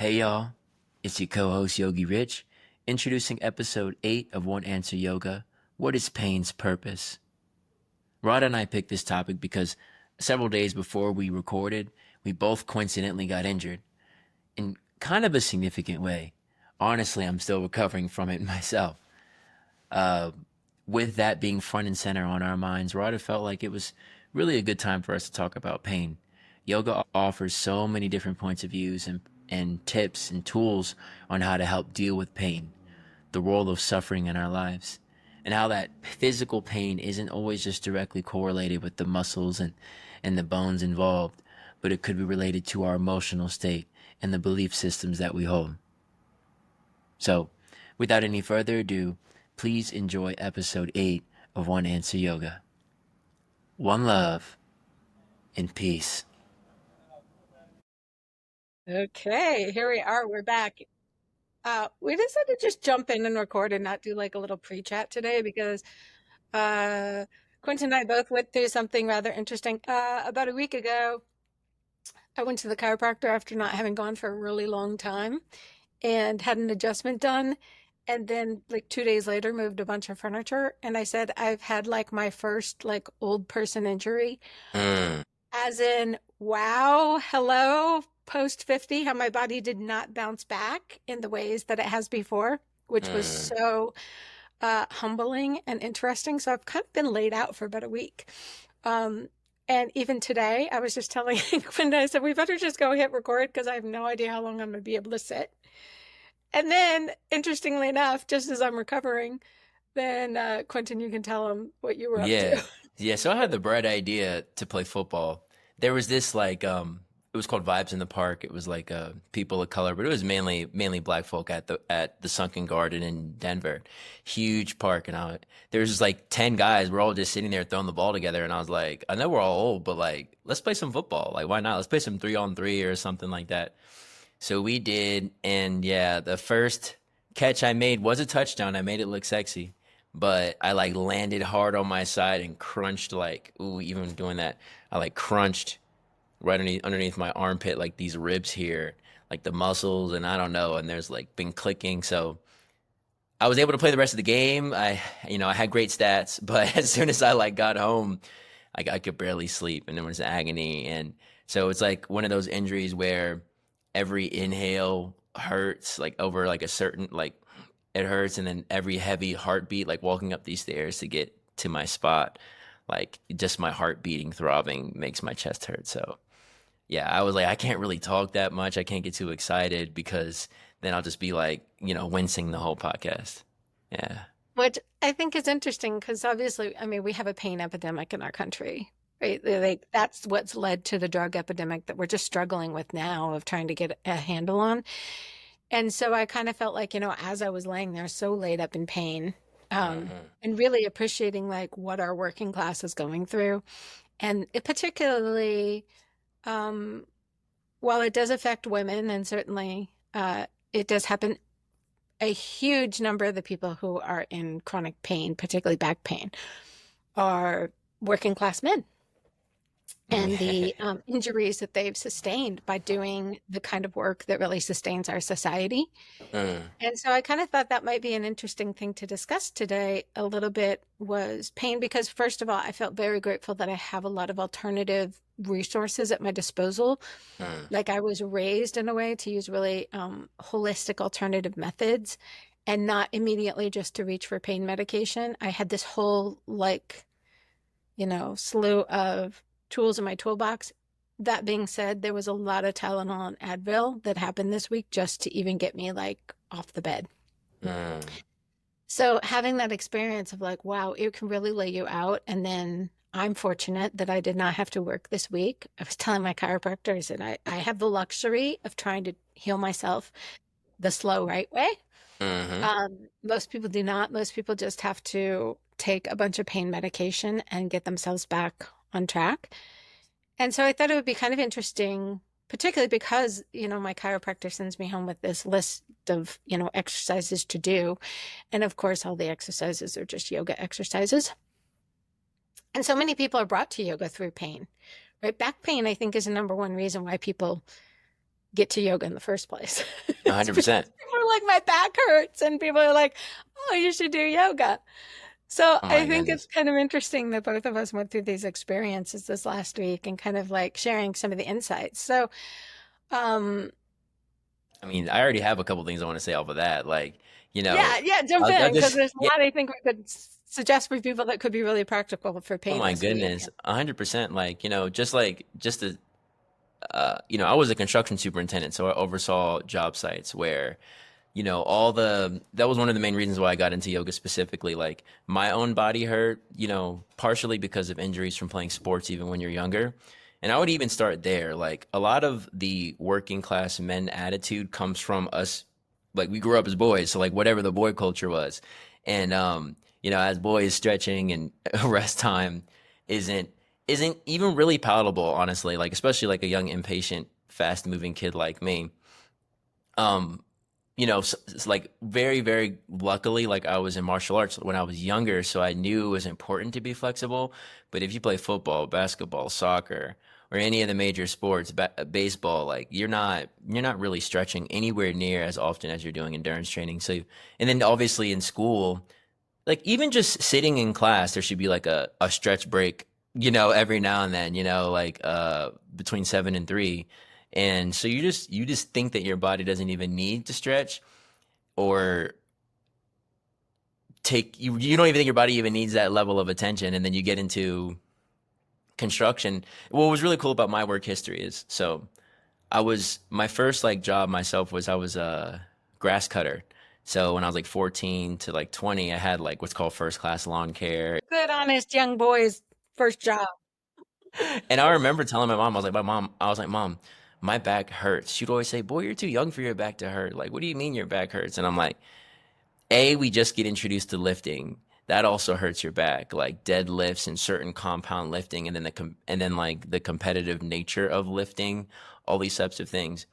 Hey y'all, it's your co-host Yogi Rich, introducing episode 8 of OneAnswer Yoga. What is pain's purpose? Radha and I picked this topic because several days before we recorded, we both coincidentally got injured in kind of a significant way. Honestly, I'm still recovering from it myself. Uh, with that being front and center on our minds, Radha felt like it was really a good time for us to talk about pain. Yoga offers so many different points of views and tips and tools on how to help deal with pain, the role of suffering in our lives, and how that physical pain isn't always just directly correlated with the muscles and the bones involved, but it could be related to our emotional state and the belief systems that we hold. So, without any further ado, please enjoy episode 8 of One Answer Yoga. One love and peace. Okay, here we are. We're back. We decided to just jump in and record and not do like a little pre-chat today because Quentin and I both went through something rather interesting. About a week ago, I went to the chiropractor after not having gone for a really long time and had an adjustment done. And then like 2 days later, moved a bunch of furniture. And I said, I've had like my first like old person injury. Mm, As in, wow, hello, post 50, how my body did not bounce back in the ways that it has before, which was mm. so humbling and interesting. So I've kind of been laid out for about a week. Um, and even today, I was just telling Quinn, I said, we better just go hit record because I have no idea how long I'm going to be able to sit. And then, interestingly enough, just as I'm recovering, then Quentin, you can tell him what you were up Yeah. to. Yeah, so I had the bright idea to play football. There was this it was called Vibes in the Park. It was like people of color, but it was mainly black folk at the Sunken Garden in Denver. Huge park, and there was just like 10 guys. We're all just sitting there throwing the ball together, and I was like, I know we're all old, but like let's play some football. Like why not? Let's play some 3-on-3 or something like that. So we did, and yeah, the first catch I made was a touchdown. I made it look sexy, but I like landed hard on my side and crunched like, ooh, even doing that, I like crunched right underneath my armpit, like these ribs here, like the muscles, and I don't know, and there's like been clicking. So I was able to play the rest of the game. I had great stats, but as soon as I like got home, like I could barely sleep, and it was agony. And so it's like one of those injuries where every inhale hurts, like over like a certain like it hurts, and then every heavy heartbeat, like walking up these stairs to get to my spot, like just my heart beating, throbbing makes my chest hurt. So yeah, I was like, I can't really talk that much. I can't get too excited because then I'll just be like, wincing the whole podcast. Yeah. Which I think is interesting because obviously, I mean, we have a pain epidemic in our country, right? Like that's what's led to the drug epidemic that we're just struggling with now of trying to get a handle on. And so I kind of felt like, as I was laying there so laid up in pain, Hmm. and really appreciating like what our working class is going through. And it particularly, um, while it does affect women and certainly it does happen, a huge number of the people who are in chronic pain, particularly back pain, are working class men and the injuries that they've sustained by doing the kind of work that really sustains our society. Mm, And so I kind of thought that might be an interesting thing to discuss today a little bit was pain, because first of all, I felt very grateful that I have a lot of alternative resources at my disposal. mm. Like I was raised in a way to use really holistic alternative methods and not immediately just to reach for pain medication. I had this whole slew of tools in my toolbox. That being said, there was a lot of Tylenol and Advil that happened this week just to even get me like off the bed. Mm. So having that experience of like, wow, it can really lay you out. And then I'm fortunate that I did not have to work this week. I was telling my chiropractor, I said, I have the luxury of trying to heal myself the slow, right way. Hmm. Most people do not. Most people just have to take a bunch of pain medication and get themselves back on track. And so I thought it would be kind of interesting, particularly because, my chiropractor sends me home with this list of, exercises to do. And of course, all the exercises are just yoga exercises. And so many people are brought to yoga through pain, right? Back pain, I think, is the number one reason why people get to yoga in the first place. It's because 100%. people are like, my back hurts, and people are like, oh, you should do yoga. So Oh I my think it's goodness. kind of interesting that both of us went through these experiences this last week and kind of like sharing some of the insights. So, um, I mean, I already have a couple things I want to say off of that. Like, you know, yeah, yeah, jump I'll in because just, there's a yeah. lot I think we could suggest for people that could be really practical for Oh pain my this week. goodness. 100%. Just to, I was a construction superintendent, so I oversaw job sites where, that was one of the main reasons why I got into yoga specifically. Like, my own body hurt, partially because of injuries from playing sports even when you're younger. And I would even start there. Like, a lot of the working class men attitude comes from us. Like, we grew up as boys, so like whatever the boy culture was. And as boys, stretching and rest time isn't isn't even really palatable, honestly. Like, especially like a young, impatient, fast moving kid like me. Um, it's like very, very luckily, like I was in martial arts when I was younger, so I knew it was important to be flexible. But if you play football, basketball, soccer, or any of the major sports, baseball, like you're not really stretching anywhere near as often as you're doing endurance training. So, and then obviously in school, like even just sitting in class, there should be like a stretch break, every now and then, like between 7 and 3. And so you just think that your body doesn't even need to stretch or you don't even think your body even needs that level of attention. And then you get into construction. What was really cool about my work history is my first like job myself was I was a grass cutter. So when I was like 14 to like 20, I had like what's called first class lawn care. Good, honest young boy's first job. And I remember telling my mom, I was like, Mom, my back hurts. She'd always say, Boy, you're too young for your back to hurt. Like, what do you mean your back hurts? And I'm like, we just get introduced to lifting. That also hurts your back, like deadlifts and certain compound lifting, and then like the competitive nature of lifting, all these types of things.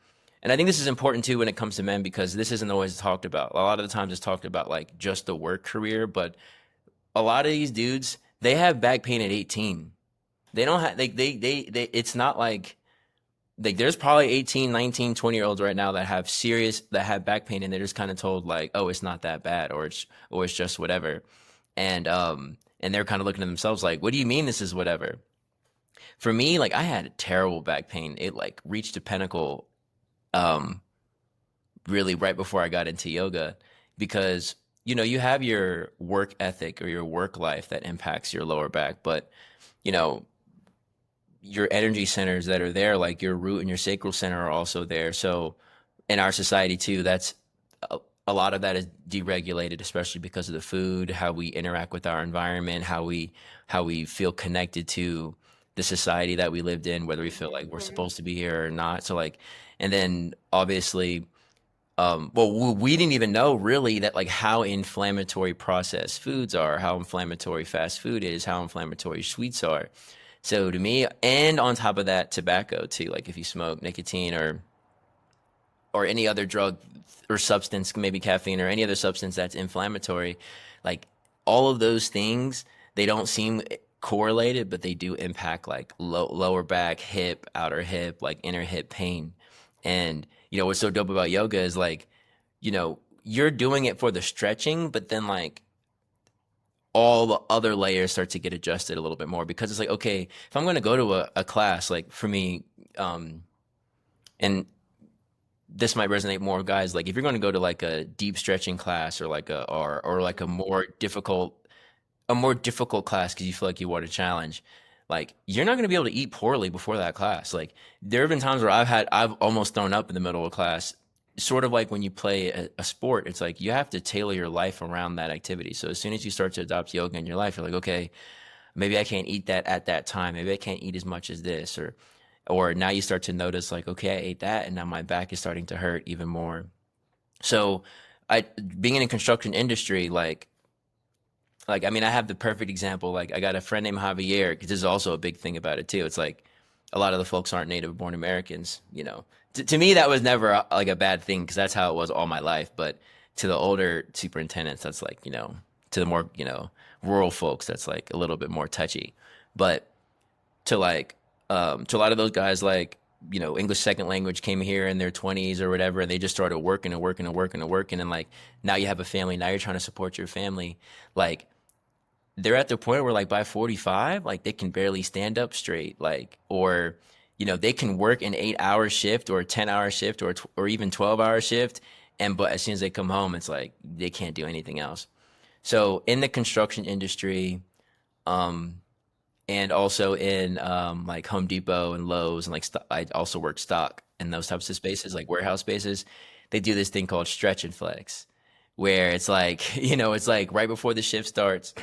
And I think this is important too when it comes to men because this isn't always talked about. A lot of the times it's talked about like just the work career, but a lot of these dudes, they have back pain at 18. They don't have they it's not like there's probably 18, 19, 20 year olds right now that have back pain and they're just kind of told like, oh, it's not that bad or it's just whatever. And they're kind of looking at themselves like, what do you mean this is whatever? For me, like I had terrible back pain. It like reached a pinnacle um really right before I got into yoga because you have your work ethic or your work life that impacts your lower back, but you know your energy centers that are there, like your root and your sacral center, are also there. So in our society too, that's a lot of that is deregulated, especially because of the food, how we interact with our environment, how we feel connected to the society that we lived in, whether we feel like we're Mhm. supposed to be here or not. So like, and then obviously, well, we didn't even know really that like how inflammatory processed foods are, how inflammatory fast food is, how inflammatory sweets are. So to me, and on top of that, tobacco too. Like if you smoke nicotine or any other drug or substance, maybe caffeine or any other substance that's inflammatory, like all of those things, they don't seem correlated, but they do impact like lower back, hip, outer hip, like inner hip pain. And what's so dope about yoga is like, you're doing it for the stretching, but then like all the other layers start to get adjusted a little bit more because it's like, okay, if I'm going to go to a class, like for me, and this might resonate more with guys, like if you're going to go to like a deep stretching class or like or like a more difficult class because you feel like you want a challenge, like you're not going to be able to eat poorly before that class. Like there have been times where I've almost thrown up in the middle of class. Sort of like when you play a sport, it's like you have to tailor your life around that activity. So as soon as you start to adopt yoga in your life, you're like, okay, maybe I can't eat that at that time. Maybe I can't eat as much as this, or now you start to notice like, okay, I ate that, and now my back is starting to hurt even more. So, I being in the construction industry, like I mean, I have the perfect example. Like I got a friend named Javier, because this is also a big thing about it too. It's like a lot of the folks aren't native born Americans. To me that was never like a bad thing because that's how it was all my life. But to the older superintendents, that's like to the more rural folks, that's like a little bit more touchy. But to like to a lot of those guys, like English second language, came here in their 20s or whatever, and they just started working and working and working and working. And like now you have a family, now you're trying to support your family. Like they're at the point where like by 45, like they can barely stand up straight, like, or, they can work an 8 hour shift or a 10 hour shift or even 12 hour shift. But as soon as they come home, it's like they can't do anything else. So in the construction industry, um, and also in like Home Depot and Lowe's and like I also work stock in those types of spaces, like warehouse spaces. They do this thing called stretch and flex, where it's like, it's like right before the shift starts,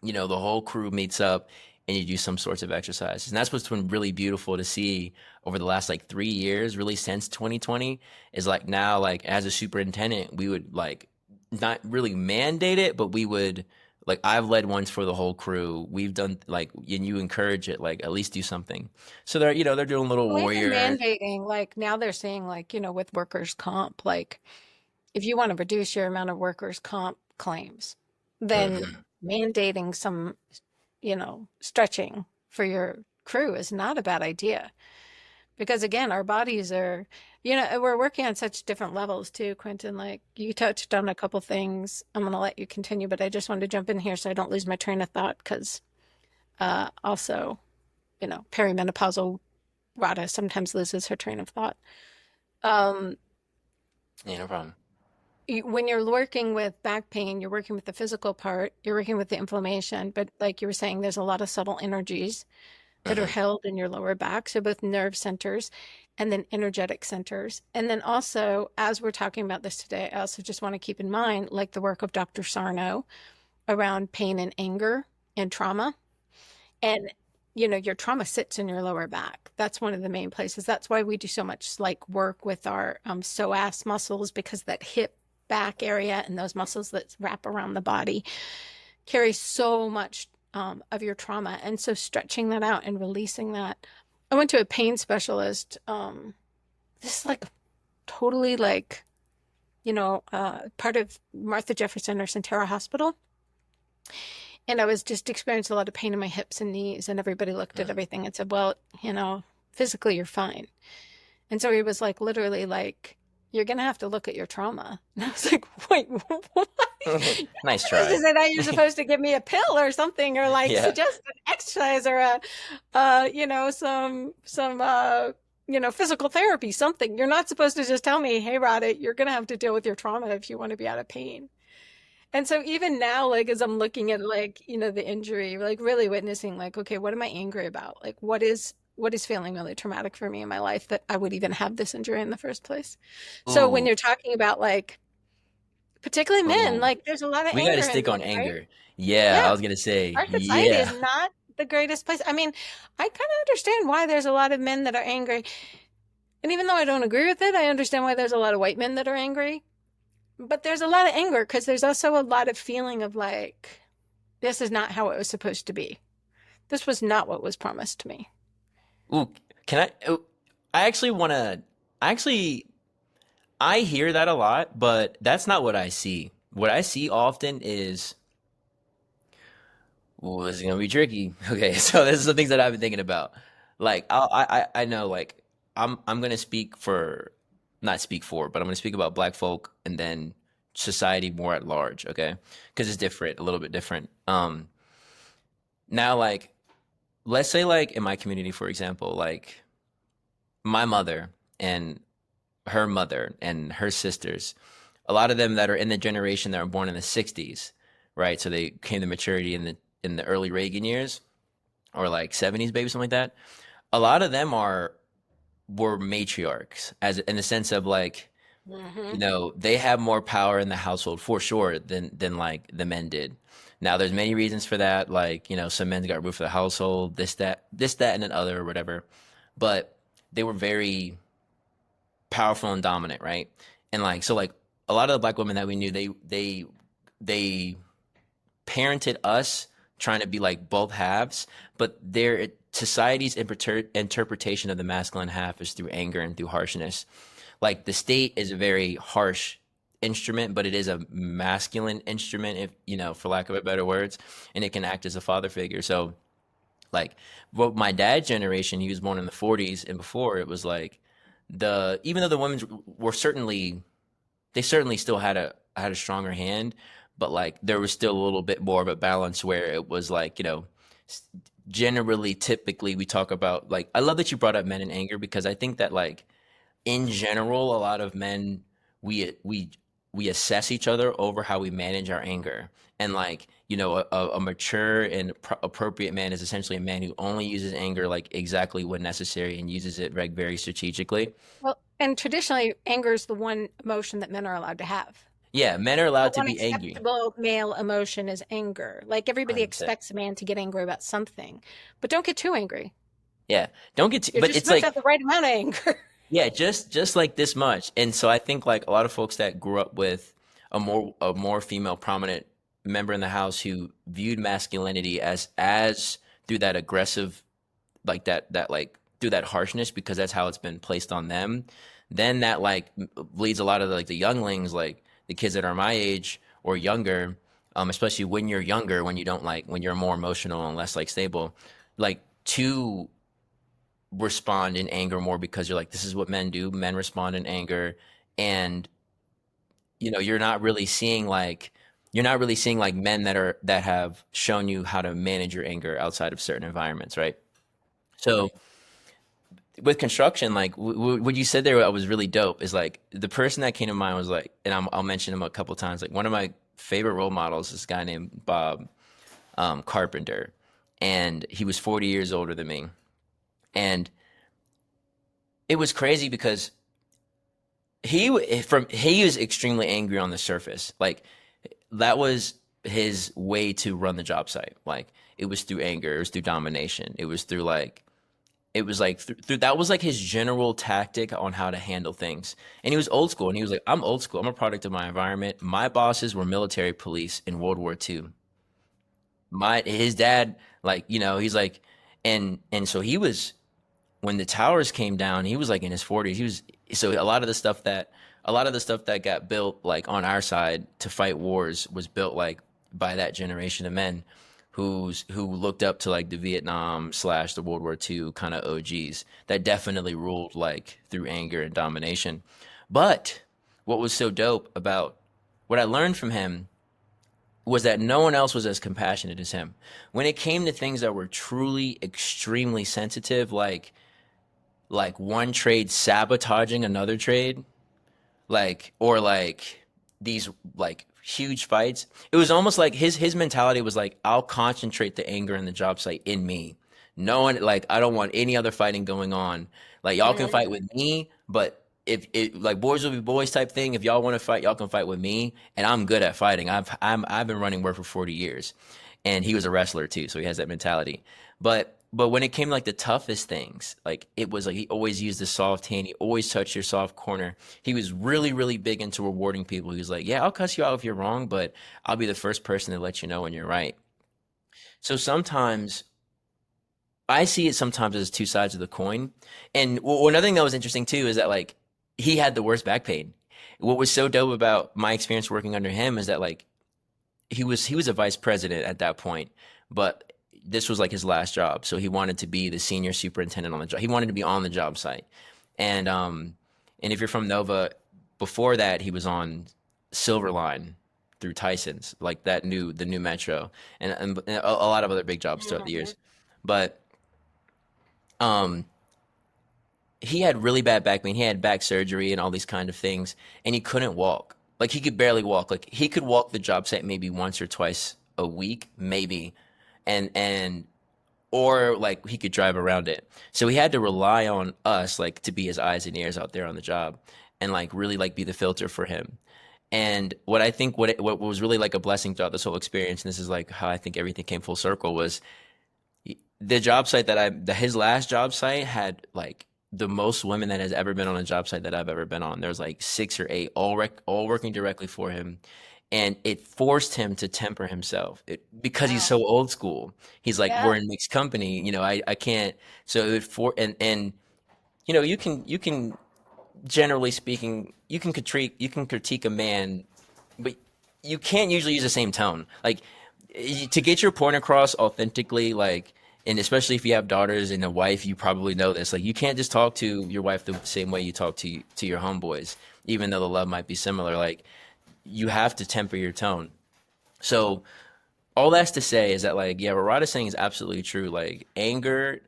the whole crew meets up and you do some sorts of exercises. And that's what's been really beautiful to see over the last like 3 years, really since 2020, is like now, like as a superintendent, we would like not really mandate it, but we would like I've led ones for the whole crew. We've done like and you encourage it, like at least do something. So they're doing little Well, even warrior. mandating, like now they're saying, like, with workers' comp, like if you want to reduce your amount of workers' comp claims, then Mhm. mandating some, stretching for your crew is not a bad idea. Because again, our bodies are, we're working on such different levels too, Quentin. Like you touched on a couple things. I'm going to let you continue, but I just wanted to jump in here so I don't lose my train of thought because also, perimenopausal Radha sometimes loses her train of thought. Um, Yeah, no problem. when you're working with back pain, you're working with the physical part, you're working with the inflammation, but like you were saying, there's a lot of subtle energies that are Hmm. held in your lower back. So both nerve centers and then energetic centers. And then also, as we're talking about this today, I also just want to keep in mind, like the work of Dr. Sarno around pain and anger and trauma. And your trauma sits in your lower back. That's one of the main places. That's why we do so much like work with our psoas muscles, because that hip back area and those muscles that wrap around the body carry so much of your trauma. And so stretching that out and releasing that. I went to a pain specialist. This is like totally like, part of Martha Jefferson or Sentara Hospital. And I was just experiencing a lot of pain in my hips and knees. And everybody looked at everything and said, well, physically you're fine. And so he was like, literally, like, you're going to have to look at your trauma. And I was like, wait, what? Nice This try. is it that you're supposed to give me a pill or something, or like Yeah. suggest an exercise or physical therapy, something. You're not supposed to just tell me, hey, Radha, you're going to have to deal with your trauma if you want to be out of pain. And so even now, like, as I'm looking at like, the injury, like really witnessing like, okay, what am I angry about? Like, what is feeling really traumatic for me in my life that I would even have this injury in the first place? So when Ooh, you're talking about like, particularly men, ooh. like there's a lot of We got to anger in stick men, on right? anger. Yeah, I Yeah. was gonna say, Our society is yeah. not the greatest place. I mean, I kind of understand why there's a lot of men that are angry. And even though I don't agree with it, I understand why there's a lot of white men that are angry. But there's a lot of anger because there's also a lot of feeling of like, this is not how it was supposed to be. This was not what was promised to me. Ooh, can I? I actually want to. Actually, I hear that a lot, but that's not what I see. What I see often is, ooh, this is gonna be tricky. Okay, so this is the things that I've been thinking about. Like, I know, like, I'm gonna speak for, not speak for, but I'm gonna speak about Black folk and then society more at large. Okay, because it's different, a little bit different. Now, like, let's say, like, in my community, for example, like my mother and her mother and her sisters, a lot of them that are in the generation that were born in the 60s, right? So they came to maturity in the early Reagan years or like 70s, maybe something like that. A lot of them are were matriarchs as in the sense of like, Hmm. they have more power in the household for sure than like the men did. Now there's many reasons for that, like, some men got roof of the household, this, that, and another or whatever. But they were very powerful and dominant, right? And like so like a lot of the black women that we knew, they parented us trying to be like both halves, but their society's interpretation of the masculine half is through anger and through harshness. Like the state is a very harsh instrument, but it is a masculine instrument, if for lack of a better words, and it can act as a father figure. So Like, well, my dad's generation, he was born in the 40s and before, it was like even though the women were certainly, they certainly still had a stronger hand, but like there was still a little bit more of a balance where it was like, generally, typically we talk about like, I love that you brought up men in anger because I think that like in general, a lot of men we we we assess each other over how we manage our anger. And like, a mature and appropriate man is essentially a man who only uses anger like exactly when necessary and uses it like very strategically. Well, and traditionally, anger is the one emotion that men are allowed to have. Yeah, men are The allowed to one be angry. acceptable male emotion is anger. Like everybody 100%. expects a man to get angry about something, but don't get too angry. Yeah. Don't get too, You're but just it's supposed to like, have the right amount of anger. yeah, just like this much. And so I think like a lot of folks that grew up with a more female prominent member in the house who viewed masculinity as through that aggressive, like that like through that harshness because that's how it's been placed on them, then that like leads a lot of the younglings, like the kids that are my age or younger, especially when you're younger, when you don't like when you're more emotional and less like stable, like to respond in anger more because you're like, this is what men do. Men respond in anger. And, you're not really seeing like men that have shown you how to manage your anger outside of certain environments, right? So with construction, like what you said there, was really dope. Is like the person that came to mind was like, and I'll mention him a couple times. Like one of my favorite role models is this guy named Bob Carpenter, and he was 40 years older than me, and it was crazy because he was extremely angry on the surface. Like that was his way to run the job site. Like it was through anger, it was through domination, it was like through that was like his general tactic on how to handle things. And he was old school, and he was like, "I'm old school. I'm a product of my environment. My bosses were military police in World War II. My his dad, like he's like, and so he was when the towers came down, he was like in his 40s. He was so a lot of the stuff that got built like on our side to fight wars was built like by that generation of men who looked up to like the Vietnam slash the World War II kind of OGs that definitely ruled like through anger and domination. But what was so dope about what I learned from him was that no one else was as compassionate as him. When it came to things that were truly extremely sensitive, like one trade sabotaging another trade, like or like these like huge fights, it was almost like his mentality was like, I'll concentrate the anger in the job site in me. No one, like, I don't want any other fighting going on. Like y'all can fight with me, but if it like boys will be boys type thing, if y'all want to fight, y'all can fight with me, and I'm good at fighting. I've been running work for 40 years, and he was a wrestler too, so he has that mentality. But when it came to like the toughest things, like it was like he always used the soft hand. He always touched your soft corner. He was really, really big into rewarding people. He was like, "Yeah, I'll cuss you out if you're wrong, but I'll be the first person to let you know when you're right." So sometimes I see it sometimes as two sides of the coin. And another thing that was interesting too is that like he had the worst back pain. What was so dope about my experience working under him is that like he was a vice president at that point, but this was like his last job. So he wanted to be the senior superintendent on the job. He wanted to be on the job site. And if you're from Nova, before that he was on Silverline through Tyson's, like the new metro, and a lot of other big jobs throughout the years. But um he had really bad back pain. He had back surgery and all these kind of things, and he couldn't walk. Like he could barely walk. Like he could walk the job site maybe once or twice a week, maybe, and or like he could drive around it. So he had to rely on us like to be his eyes and ears out there on the job, and like really like be the filter for him. And what I think what was really like a blessing throughout this whole experience, and this is like how I think everything came full circle, was the job site his last job site had like the most women that has ever been on a job site that I've ever been on. There's like six or eight, all working directly for him, and it forced him to temper himself because he's Wow. so old school. He's like, Yeah. we're in mixed company, I can't. So it for and you can generally speaking, you can critique a man, but you can't usually use the same tone. Like to get your point across authentically, like And especially if you have daughters and a wife, you probably know this. Like you can't just talk to your wife the same way you talk to your homeboys, even though the love might be similar. Like you have to temper your tone. So all that's to say is that like yeah, what Rada's saying is absolutely true. Like anger,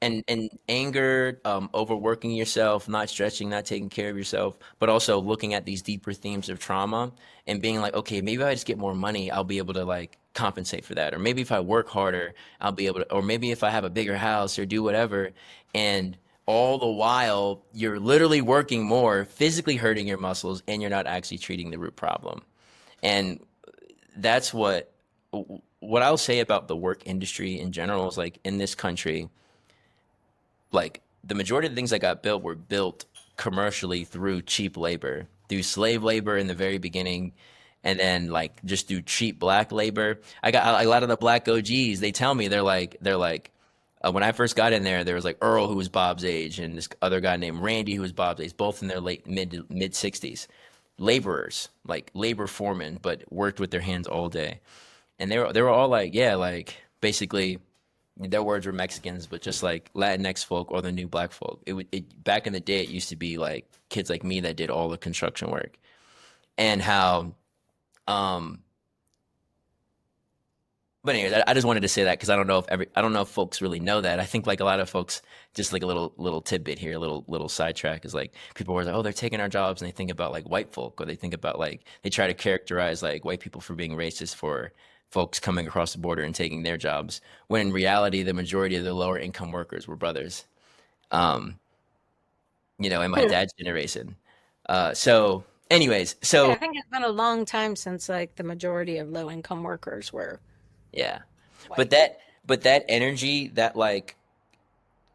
overworking yourself, not stretching, not taking care of yourself, but also looking at these deeper themes of trauma and being like, okay, maybe if I just get more money, I'll be able to like compensate for that. Or maybe if I work harder, I'll be able to, or maybe if I have a bigger house or do whatever. And all the while, you're literally working more, physically hurting your muscles, and you're not actually treating the root problem. And that's what I'll say about the work industry in general is like in this country, like the majority of the things that got built were built commercially through cheap labor, through slave labor in the very beginning, and then like just through cheap black labor. I got a lot of the black OGs. They tell me they're like when I first got in there, there was like Earl who was Bob's age, and this other guy named Randy who was Bob's age, both in their late mid 60s, laborers, like labor foremen, but worked with their hands all day, and they were all like, yeah, like basically their words were Mexicans, but just like Latinx folk or the new black folk. Back in the day, it used to be like kids like me that did all the construction work, and how. Um, but anyways, I just wanted to say that because I don't know if folks really know that. I think like a lot of folks, just like a little tidbit here, a little sidetrack is like people were like, oh, they're taking our jobs, and they think about like white folk, or they think about like they try to characterize like white people for being racist for folks coming across the border and taking their jobs, when in reality, the majority of the lower income workers were brothers, um, in my Hmm. dad's generation. So, anyways, Yeah, I so think it's been a long time since like the majority of low income workers were yeah, but white. that energy, that like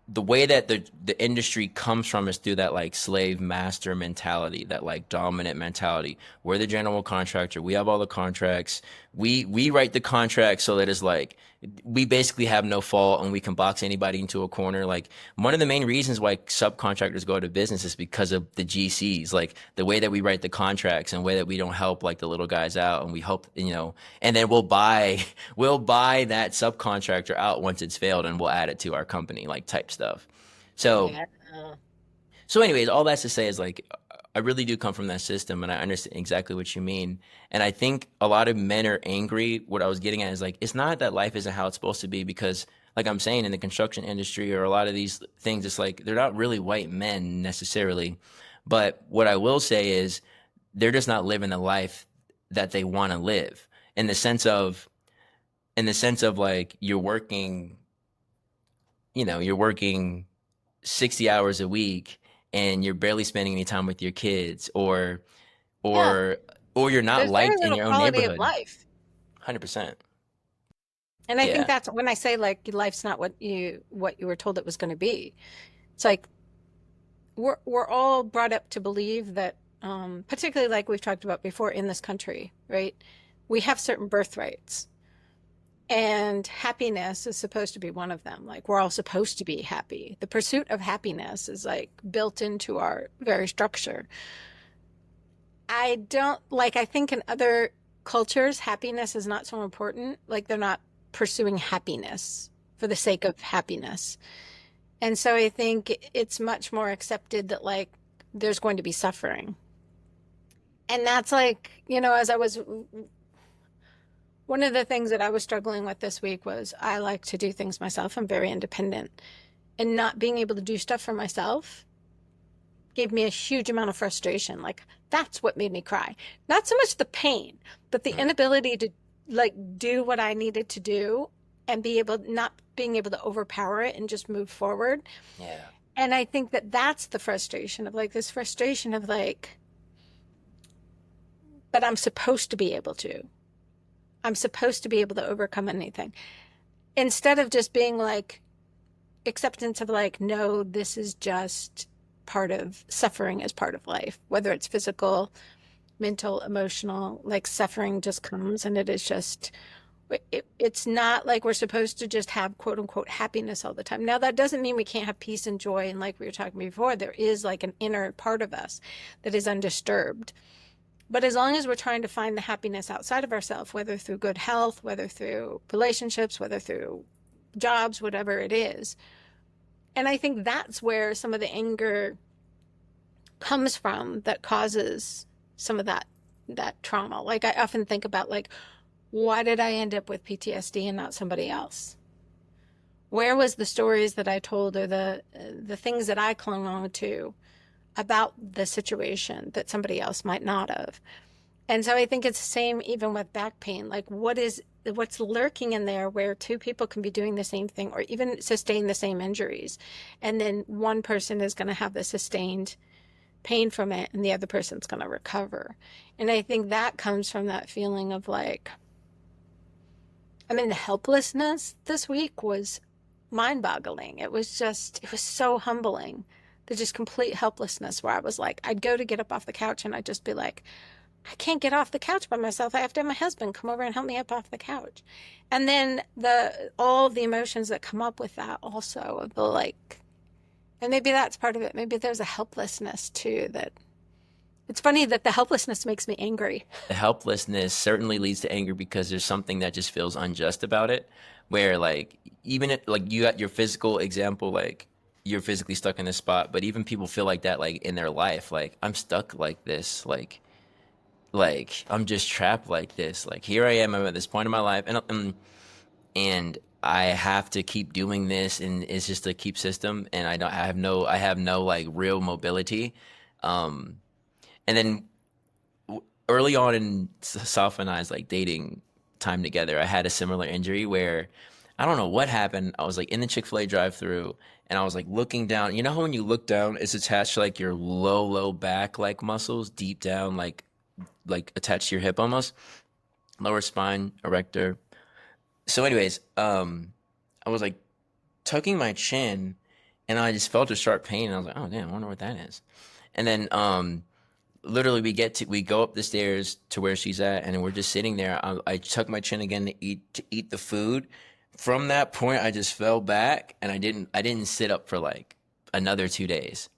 the way that the industry comes from is through that like slave master mentality, that like dominant mentality. We're the general contractor. We have all the contracts. We write the contract so that it's like we basically have no fault and we can box anybody into a corner. Like one of the main reasons why subcontractors go out of business is because of the GCs, like the way that we write the contracts and the way that we don't help like the little guys out, and we help, and then we'll buy that subcontractor out once it's failed, and we'll add it to our company, like type stuff. So, Yeah. anyways, all that's to say is like, I really do come from that system, and I understand exactly what you mean. And I think a lot of men are angry. What I was getting at is like, it's not that life isn't how it's supposed to be, because, like I'm saying, in the construction industry or a lot of these things, it's like they're not really white men necessarily. But what I will say is they're just not living the life that they want to live, in the sense of, like you're working 60 hours a week and you're barely spending any time with your kids, Yeah. or or you're not There's very liked in little your own quality of neighborhood. life. 100%. And I think Yeah. that's when I say like life's not what you were told it was going to be. It's like we're all brought up to believe that particularly like we've talked about before in this country, right? We have certain birthrights. And happiness is supposed to be one of them. Like we're all supposed to be happy. The pursuit of happiness is like built into our very structure. I don't like, I think in other cultures, happiness is not so important. Like they're not pursuing happiness for the sake of happiness. And so I think it's much more accepted that like there's going to be suffering. And that's like, as I was, one of the things that I was struggling with this week was I like to do things myself. I'm very independent. And not being able to do stuff for myself gave me a huge amount of frustration. Like that's what made me cry. Not so much the pain, but the Mm. inability to like do what I needed to do and not being able to overpower it and just move forward. Yeah. And I think that that's the frustration of like this frustration of like, but I'm supposed to be able to. I'm supposed to be able to overcome anything. Instead of just being like acceptance of like, no, this is just part of suffering is part of life, whether it's physical, mental, emotional, like suffering just comes and it is just, it's not like we're supposed to just have quote unquote happiness all the time. Now, that doesn't mean we can't have peace and joy. And like we were talking before, there is like an inner part of us that is undisturbed. But as long as we're trying to find the happiness outside of ourselves, whether through good health, whether through relationships, whether through jobs, whatever it is. And I think that's where some of the anger comes from that causes some of that trauma. Like I often think about like, why did I end up with PTSD and not somebody else? Where was the stories that I told or the things that I clung on to about the situation that somebody else might not have? And so I think it's the same even with back pain. Like what's lurking in there where two people can be doing the same thing or even sustain the same injuries. And then one person is going to have the sustained pain from it and the other person's going to recover. And I think that comes from that feeling of like, I mean, the helplessness this week was mind boggling. It was so humbling. The just complete helplessness where I was like, I'd go to get up off the couch and I'd just be like, I can't get off the couch by myself. I have to have my husband come over and help me up off the couch. And then all the emotions that come up with that also of the like, and maybe that's part of it. Maybe there's a helplessness too that it's funny that the helplessness makes me angry. The helplessness certainly leads to anger because there's something that just feels unjust about it. Where like even if, like you got your physical example, like you're physically stuck in this spot, but even people feel like that like in their life, like I'm stuck like this, like I'm just trapped like this. Like here I am, I'm at this point in my life, and I have to keep doing this, and it's just a keep system, and I have no like real mobility. Um, and then early on in Saf and I's like dating time together, I had a similar injury where I don't know what happened. I was like in the Chick-fil-A drive-through and I was like looking down. You know how when you look down, it's attached to like your low back like muscles deep down, like attached to your hip almost, lower spine, erector. So, anyways, I was like tucking my chin and I just felt a sharp pain. And I was like, oh damn, I wonder what that is. And then literally we go up the stairs to where she's at and we're just sitting there. I tuck my chin again to eat the food. From that point I just fell back and I didn't sit up for like another 2 days,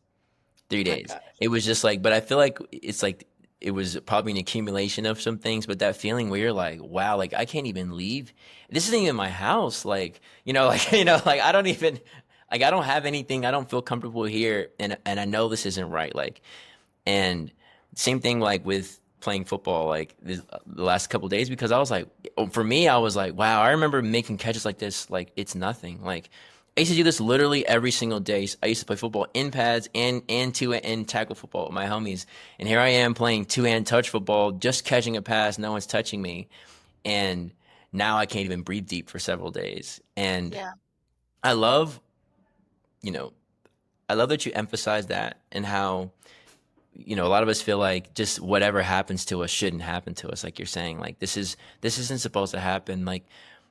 three Oh my days. God. It was just like, but I feel like it's like it was probably an accumulation of some things, but that feeling where you're like, wow, like I can't even leave. This isn't even my house. Like, like, like I don't even, like I don't have anything. I don't feel comfortable here. And I know this isn't right. Like, and same thing like with playing football, like the last couple of days, because I was like, for me, I was like, wow, I remember making catches like this, like it's nothing. Like I used to do this literally every single day. I used to play football in pads and two and tackle football with my homies, and here I am playing two-hand touch football, just catching a pass, no one's touching me, and now I can't even breathe deep for several days. And Yeah. I love, you know, I love that you emphasize that and how a lot of us feel like just whatever happens to us shouldn't happen to us. Like you're saying, like this isn't supposed to happen. Like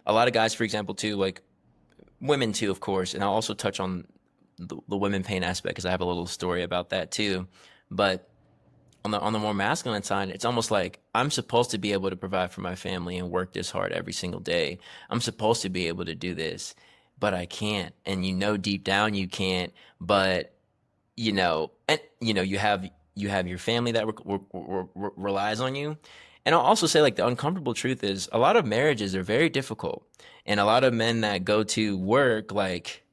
a lot of guys, for example, too, like women too, of course. And I'll also touch on the women pain aspect because I have a little story about that too. But on the more masculine side, it's almost like I'm supposed to be able to provide for my family and work this hard every single day. I'm supposed to be able to do this, but I can't. And deep down you can't. But and you have your family that relies on you. And I'll also say, like, the uncomfortable truth is a lot of marriages are very difficult, and a lot of men that go to work, like,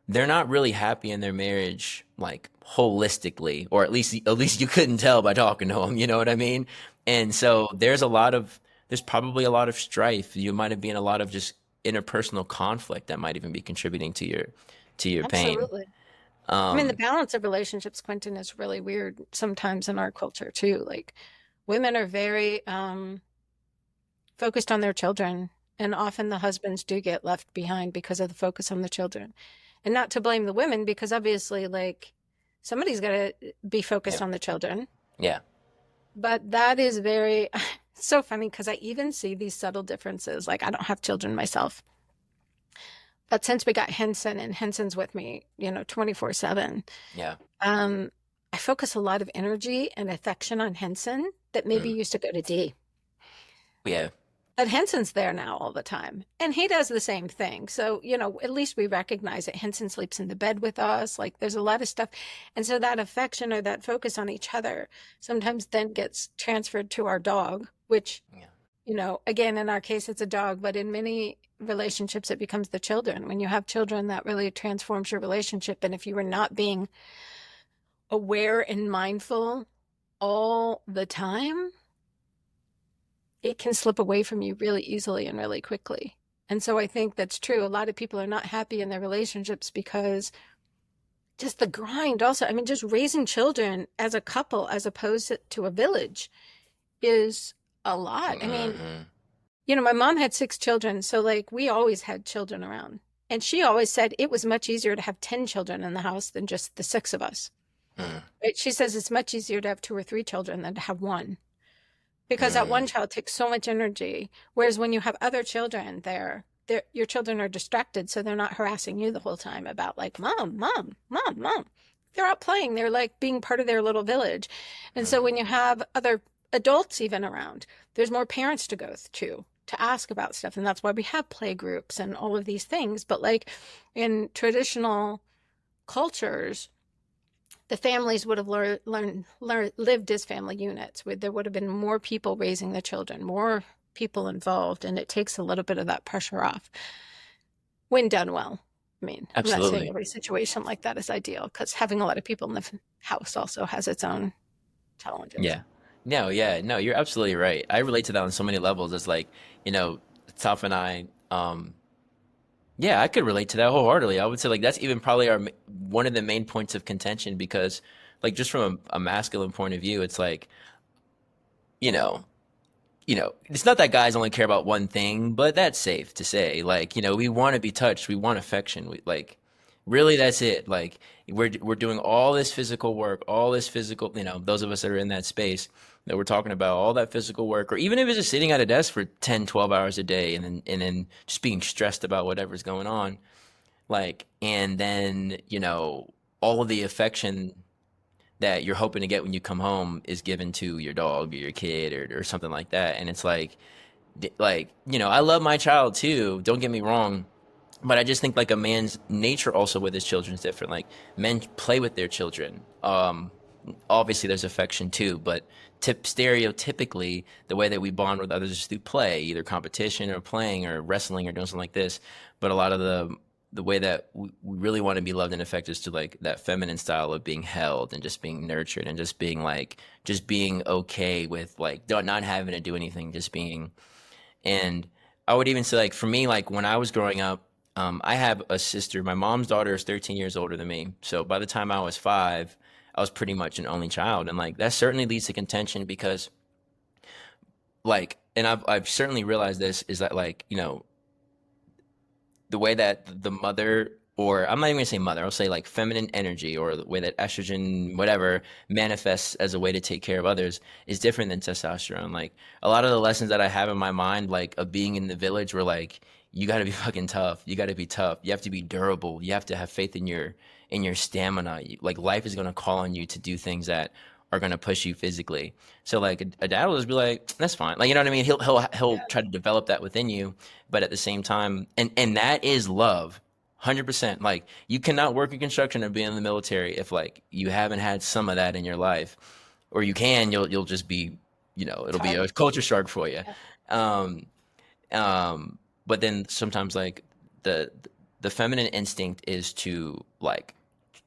they're not really happy in their marriage, like holistically, or at least you couldn't tell by talking to them. You know what I mean? And so there's probably a lot of strife. You might have been a lot of just interpersonal conflict that might even be contributing to your pain. Absolutely. I mean, the Um, balance of relationships, Quentin, is really weird sometimes in our culture too. Like women are very focused on their children, and often the husbands do get left behind because of the focus on the children. And not to blame the women, because obviously, like, somebody's got to be yeah, focused on the children. yeah. But that is very, it's so funny because I even see these subtle differences. Like, I don't have children myself, but since we got Henson and Henson's with me, 24/7, Yeah. um, I focus a lot of energy and affection on Henson that maybe Mm. used to go to D. Yeah. But Henson's there now all the time. And he does the same thing. So, at least we recognize that Henson sleeps in the bed with us. Like there's a lot of stuff. And so that affection or that focus on each other sometimes then gets transferred to our dog, which, Yeah. again, in our case, it's a dog, but in many relationships, it becomes the children. When you have children, that really transforms your relationship. And if you are not being aware and mindful all the time, it can slip away from you really easily and really quickly. And so I think that's true. A lot of people are not happy in their relationships because just the grind also. I mean, just raising children as a couple as opposed to a village is a lot. I mean, Hmm. my mom had 6 children, so like we always had children around. And she always said it was much easier to have 10 children in the house than just the 6 of us. Hmm. Right? She says it's much easier to have 2 or 3 children than to have one because that one Hmm. child takes so much energy. Whereas when you have other children your children are distracted, so they're not harassing you the whole time about like, mom, mom, mom, mom. They're out playing. They're like being part of their little village. And so when you have other adults even around, there's more parents to go to ask about stuff. And that's why we have play groups and all of these things. But like in traditional cultures, the families would have lived as family units. There would have been more people raising the children, more people involved, and it takes a little bit of that pressure off when done well. I mean, I'm not saying Absolutely. every situation like that is ideal because having a lot of people in the house also has its own challenges. Yeah. No, yeah, no, you're absolutely right. I relate to that on so many levels. It's like, you know, Toph and I, yeah, I could relate to that wholeheartedly. I would say like that's even probably one of the main points of contention because like just from a masculine point of view, it's like, you know, it's not that guys only care about one thing, but that's safe to say. Like, we want to be touched, we want affection. Like, really, that's it. Like, we're doing all this physical work, all this physical. Those of us that are in that space that we're talking about all that physical work, or even if it's just sitting at a desk for 10, 12 hours a day, and then just being stressed about whatever's going on. Like, and then all of the affection that you're hoping to get when you come home is given to your dog or your kid or something like that. And it's like, I love my child too. Don't get me wrong. But I just think like a man's nature also with his children is different. Like men play with their children. Obviously there's affection too, but stereotypically the way that we bond with others is through play, either competition or playing or wrestling or doing something like this. But a lot of the way that we really want to be loved and affected is to like that feminine style of being held and just being nurtured and just being okay with like not having to do anything, just being. And I would even say, like, for me, like, when I was growing up, I have a sister. My mom's daughter is 13 years older than me. So by the time I was 5, I was pretty much an only child. And, like, that certainly leads to contention because, like, and I've certainly realized this is that, like, the way that the mother, or I'm not even gonna say mother, I'll say like feminine energy or the way that estrogen, whatever, manifests as a way to take care of others is different than testosterone. Like a lot of the lessons that I have in my mind, like of being in the village, were like, you got to be fucking tough. You got to be tough. You have to be durable. You have to have faith in your stamina. Like life is gonna call on you to do things that are gonna push you physically. So like a dad will just be like, that's fine. Like you know what I mean? He'll Yeah. try to develop that within you, but at the same time, and that is love. 100%. Like you cannot work in construction or be in the military if like you haven't had some of that in your life, or you can, you'll just be, it'll be Tough. a culture shock for you. Yeah. Um, but then sometimes like the the feminine instinct is to like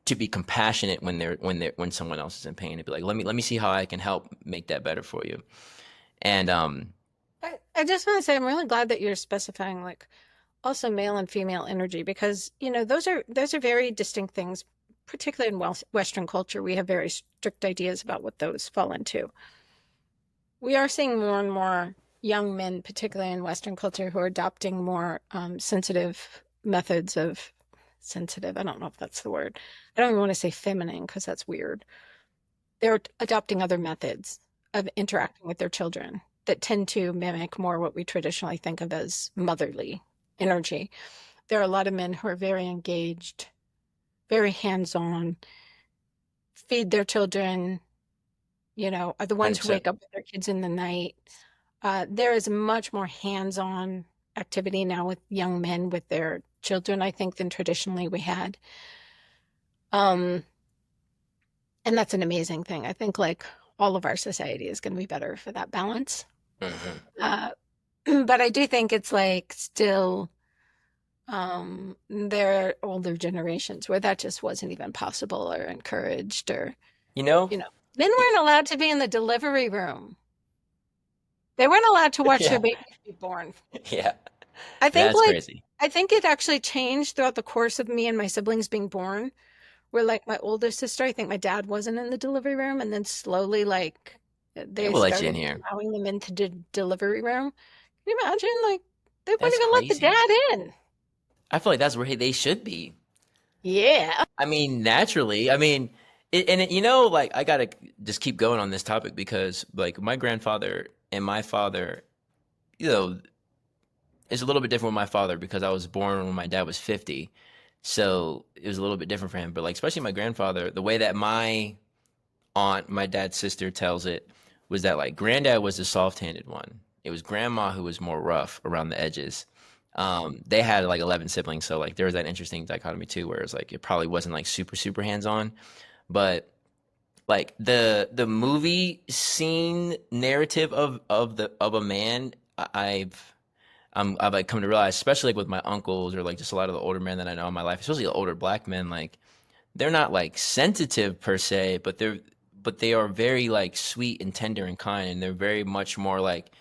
to be compassionate when someone else is in pain and be like, let me see how I can help make that better for you. And I just want to say I'm really glad that you're specifying like also male and female energy because those are very distinct things, particularly in Western culture. We have very strict ideas about what those fall into. We are seeing more and more young men, particularly in Western culture, who are adopting more sensitive methods of sensitive. I don't know if that's the word. I don't even want to say feminine because that's weird. They're adopting other methods of interacting with their children that tend to mimic more what we traditionally think of as motherly energy. There are a lot of men who are very engaged, very hands-on, feed their children, are the ones who 100%. wake up with their kids in the night. There is much more hands-on activity now with young men with their children, I think, than traditionally we had. Um, and that's an amazing thing. I think like all of our society is going to be better for that balance. Hmm. Uh, but I do think it's like still. There are older generations where that just wasn't even possible or encouraged, or, You know? you know, men weren't allowed to be in the delivery room. They weren't allowed to watch their Yeah. babies be born. Yeah. I think That's like crazy. I think it actually changed throughout the course of me and my siblings being born. Where like my older sister, I think my dad wasn't in the delivery room, and then slowly like Yeah, they we'll let you in started here. allowing them into the delivery room. Can you imagine? Like they wouldn't That's even let the crazy. dad in. I feel like that's where they should be. Yeah. I mean, naturally. I mean, like I gotta just keep going on this topic because, like, my grandfather and my father, you know, it's a little bit different with my father because I was born when my dad was 50, so it was a little bit different for him. But like, especially my grandfather, the way that my aunt, my dad's sister, tells it was that like granddad was the soft-handed one. It was grandma who was more rough around the edges. They had like 11 siblings, so like there was that interesting dichotomy too, where it's like it probably wasn't like super hands-on, but like the movie scene narrative of a man, I've like come to realize, especially like with my uncles or like just a lot of the older men that I know in my life, especially the older black men, like they're not like sensitive per se, but they are very like sweet and tender and kind, and they're very much more like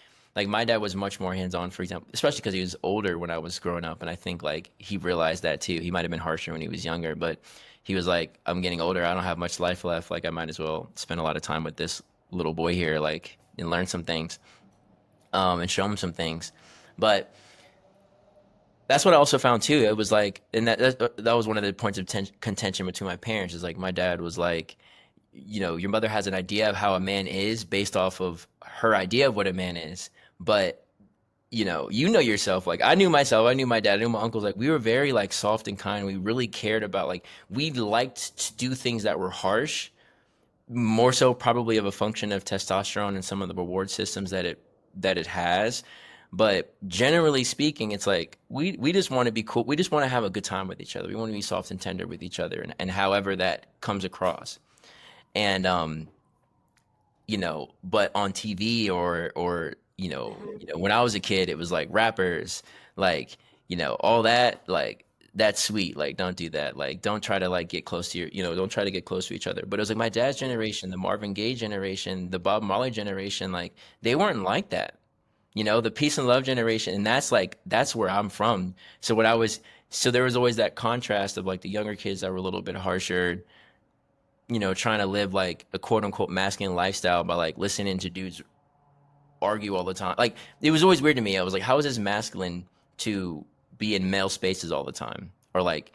my dad was much more hands on, for example, especially because he was older when I was growing up, and I think like he realized that too. He might have been harsher when he was younger, but he was like, I'm getting older, I don't have much life left, like I might as well spend a lot of time with this little boy here, like and learn some things, and show him some things, but that's what I also found too. It was like, and that was one of the points of contention between my parents. Is like my dad was like, your mother has an idea of how a man is based off of her idea of what a man is, but you know yourself. Like I knew myself, I knew my dad, I knew my uncles. Like we were very like soft and kind. We really cared about like we liked to do things that were harsh, more so probably of a function of testosterone and some of the reward systems that it has. But generally speaking, it's like we just want to be cool. We just want to have a good time with each other. We want to be soft and tender with each other, and however that comes across. And but on TV or when I was a kid, it was like rappers, like all that, like that's sweet. Like don't do that. Like don't try to like get close to don't try to get close to each other. But it was like my dad's generation, the Marvin Gaye generation, the Bob Marley generation, like they weren't like that. The peace and love generation, and that's where I'm from. So there was always that contrast of like the younger kids that were a little bit harsher, trying to live like a quote unquote masculine lifestyle by like listening to dudes argue all the time. Like it was always weird to me. I was like, how is this masculine to be in male spaces all the time? Or like,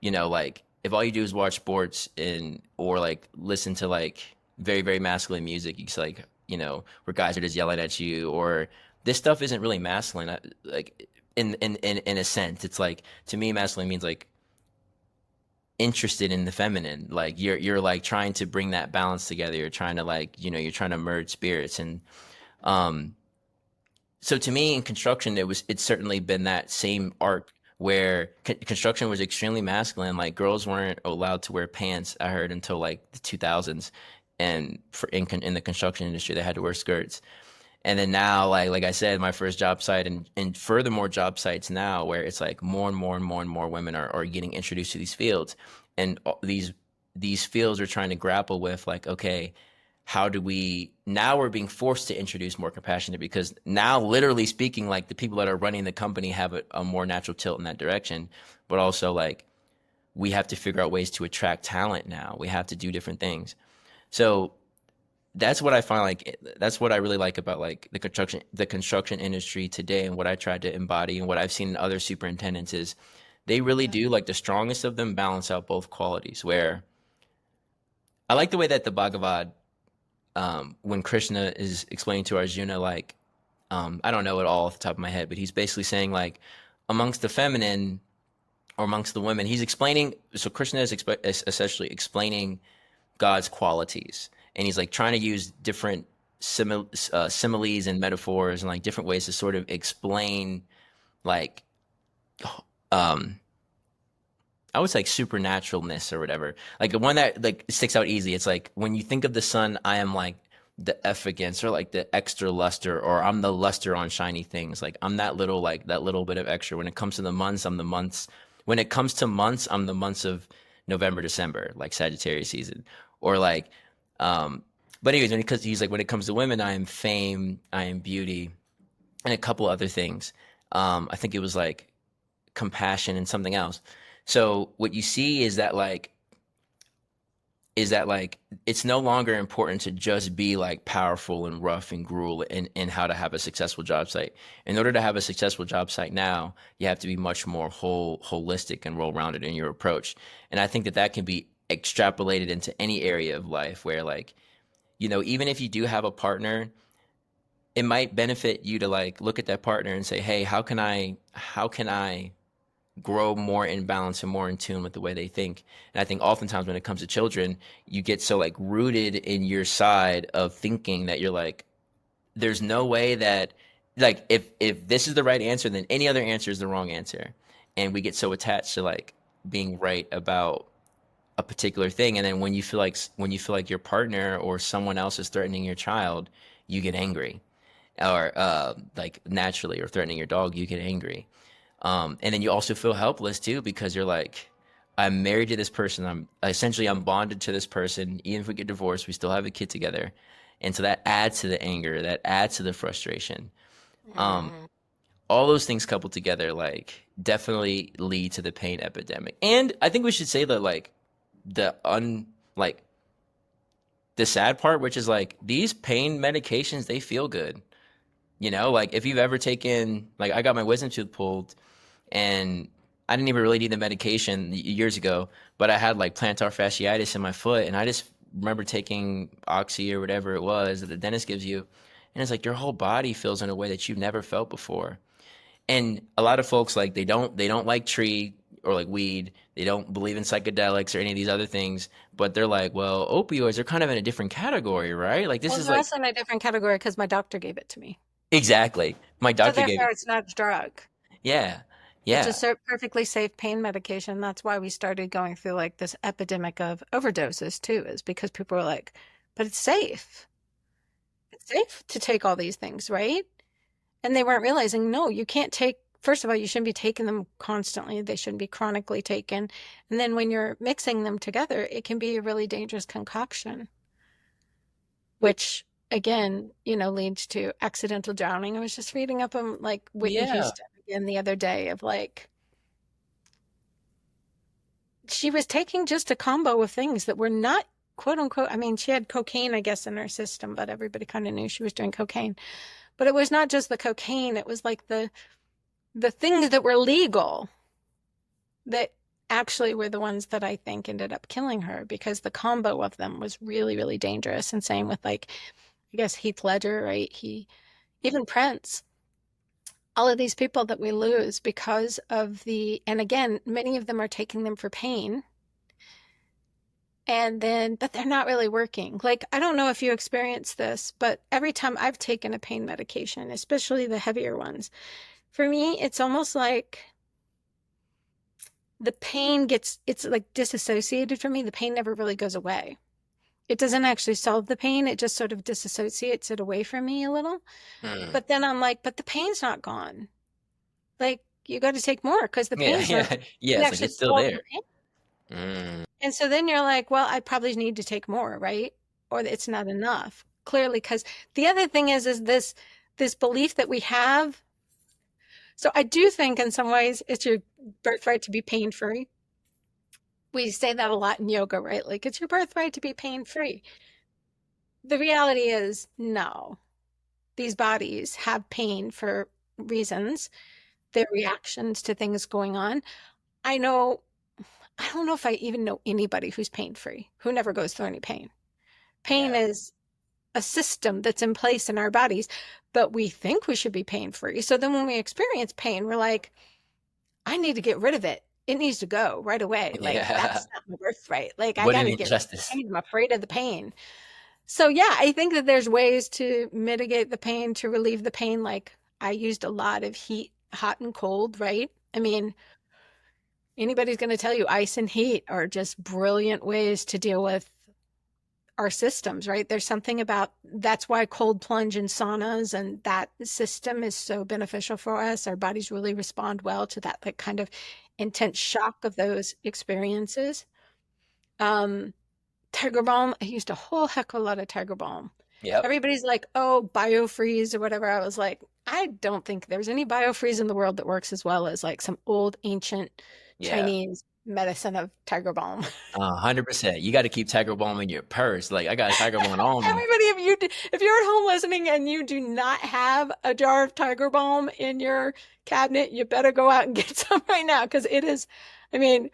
like if all you do is watch sports and or like listen to like very, very masculine music, it's like, where guys are just yelling at you or this stuff isn't really masculine. Like in a sense, it's like to me masculine means like interested in the feminine, like you're like trying to bring that balance together, you're trying to like you're trying to merge spirits. And um so to me in construction it's certainly been that same arc where construction was extremely masculine. Like girls weren't allowed to wear pants, I heard, until like the 2000s, and in the construction industry they had to wear skirts. And then now, like I said, my first job site and furthermore job sites now where it's like more and more and more and more women are getting introduced to these fields. And these fields are trying to grapple with like, okay, how do we now we're being forced to introduce more compassionate because now literally speaking, like the people that are running the company have a more natural tilt in that direction. But also like we have to figure out ways to attract talent now. We have to do different things. So that's what I find like that's what I really like about like the construction industry today, and what I tried to embody and what I've seen in other superintendents is they really do, like the strongest of them balance out both qualities. Where I like the way that the Bhagavad, when Krishna is explaining to Arjuna, like I don't know it all off the top of my head, but he's basically saying like amongst the feminine or amongst the women, he's explaining. So Krishna is essentially explaining God's qualities, and he's like trying to use different similes and metaphors and like different ways to sort of explain like um I would say like supernaturalness or whatever. Like the one that like sticks out easy. It's like when you think of the sun, I am like the effigiance or like the extra luster, or I'm the luster on shiny things. Like I'm that little, like that little bit of extra. When it comes to the months, I'm the months. When it comes to months, I'm the months of November, December, like Sagittarius season, or like. Um, but anyways, because he's like, when it comes to women, I am fame, I am beauty, and a couple other things. I think it was like compassion and something else. So what you see is that like it's no longer important to just be like powerful and rough and gruel in how to have a successful job site. In order to have a successful job site now, you have to be much more holistic and well-rounded in your approach. And I think that that can be extrapolated into any area of life where like, even if you do have a partner, it might benefit you to like look at that partner and say, "Hey, how can I grow more in balance and more in tune with the way they think?" And I think oftentimes when it comes to children, you get so like rooted in your side of thinking that you're like, there's no way that like if this is the right answer, then any other answer is the wrong answer. And we get so attached to like being right about a particular thing, and then when you feel like your partner or someone else is threatening your child, you get angry, or like naturally, or threatening your dog, you get angry. And then you also feel helpless too, because you're like, I'm married to this person. I'm bonded to this person. Even if we get divorced, we still have a kid together. And so that adds to the anger, that adds to the frustration. Um, Mm. all those things coupled together, like, definitely lead to the pain epidemic. And I think we should say that, like, the like the sad part, which is like these pain medications, they feel good. Like if you've ever taken, like, I got my wisdom tooth pulled, and I didn't even really need the medication years ago, but I had like plantar fasciitis in my foot, and I just remember taking Oxy or whatever it was that the dentist gives you, and it's like your whole body feels in a way that you've never felt before. And a lot of folks, like, they don't like tree or like weed. They don't believe in psychedelics or any of these other things, but they're like, well, opioids are kind of in a different category, right? Like this Well, is they're like also in a different category because my doctor gave it to me. exactly. My So doctor gave therefore, it. it's not a drug. Yeah. It's a Yeah. perfectly safe pain medication. That's why we started going through like this epidemic of overdoses too, is because people were like, but it's safe. It's safe to take all these things, right? And they weren't realizing, no, you can't take, first of all, you shouldn't be taking them constantly. They shouldn't be chronically taken. And then when you're mixing them together, it can be a really dangerous concoction, which again, leads to accidental drowning. I was just reading up on like Whitney Yeah. Houston again the other day of like, she was taking just a combo of things that were not quote unquote, I mean, she had cocaine, I guess, in her system, but everybody kind of knew she was doing cocaine. But it was not just the cocaine, it was like the things that were legal that actually were the ones that I think ended up killing her because the combo of them was really, really dangerous. And same with like, I guess Heath Ledger, right? Even Prince, all of these people that we lose because of and again, many of them are taking them for pain. And then, but they're not really working. Like, I don't know if you experience this, but every time I've taken a pain medication, especially the heavier ones, for me, it's almost like the pain it's like disassociated from me. The pain never really goes away. It doesn't actually solve the pain. It just sort of disassociates it away from me a little. Mm. But then I'm like, but the pain's not gone. Like, you got to take more because the Yeah. pain's not, Yeah. Yeah. it It's like actually it's still solve the there. pain. Mm. And so then you're like, well, I probably need to take more, right? Or it's not enough. Clearly, because the other thing is this belief that we have. So I do think in some ways it's your birthright to be pain free. We say that a lot in yoga, right? Like it's your birthright to be pain free. The reality is no. These bodies have pain for reasons, their reactions to things going on. I know, I don't know if I even know anybody who's pain free, who never goes through any pain. Pain Yeah. is a system that's in place in our bodies, but we think we should be pain free. So then when we experience pain, we're like, I need to get rid of it. It needs to go right away. Like, Yeah. that's not my birthright. Like, I What got an to get rid of injustice. the pain. I'm afraid of the pain. So, yeah, I think that there's ways to mitigate the pain, to relieve the pain. Like, I used a lot of heat, hot and cold, right? I mean, anybody's going to tell you ice and heat are just brilliant ways to deal with our systems, right? There's something about that's why cold plunge and saunas and that system is so beneficial for us. Our bodies really respond well to that like kind of intense shock of those experiences. Um, Tiger Balm, I used a whole heck of a lot of Tiger Balm. Yep. Everybody's like, oh, biofreeze or whatever. I was like, I don't think there's any biofreeze in the world that works as well as like some old ancient Yeah. Chinese medicine of Tiger Balm. 100%. You got to keep Tiger Balm in your purse. Like I got Tiger Balm on me. Everybody, if you're at home listening and you do not have a jar of Tiger Balm in your cabinet, you better go out and get some right now because it is, I mean,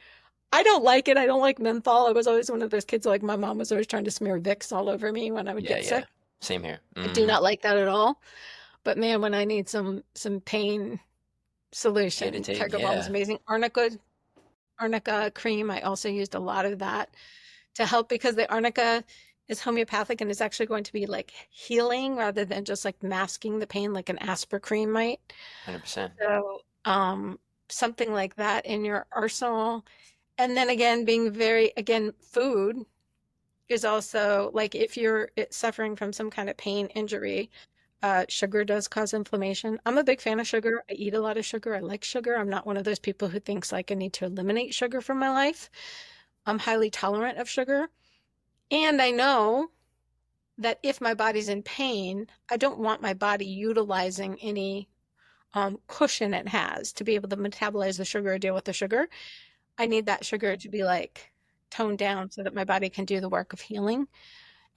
I don't like it. I don't like menthol. I was always one of those kids like my mom was always trying to smear Vicks all over me when I would Yeah, get yeah. sick. Same here. I do Hmm. not like that at all. But man, when I need some pain solution, Antidote. Tiger Balm is Yeah. amazing. Arnica cream, I also used a lot of that to help because the arnica is homeopathic and is actually going to be like healing rather than just like masking the pain like an aspirin cream might. 100%. So, something like that in your arsenal. And then again, being very, again, food is also like if you're suffering from some kind of pain injury, sugar does cause inflammation. I'm a big fan of sugar. I eat a lot of sugar. I like sugar. I'm not one of those people who thinks like I need to eliminate sugar from my life. I'm highly tolerant of sugar. And I know that if my body's in pain, I don't want my body utilizing any cushion it has to be able to metabolize the sugar or deal with the sugar. I need that sugar to be like toned down so that my body can do the work of healing.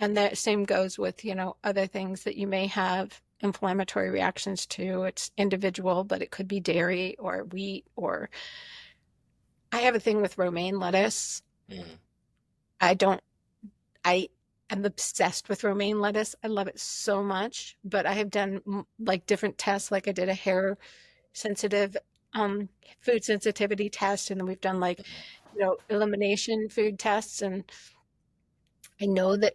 And that same goes with, other things that you may have inflammatory reactions to. It's individual, but it could be dairy or wheat or I have a thing with romaine lettuce. Mm. I don't, I am obsessed with romaine lettuce. I love it so much, but I have done like different tests, like I did a hair sensitive, um, food sensitivity test, and then we've done like, elimination food tests, and I know that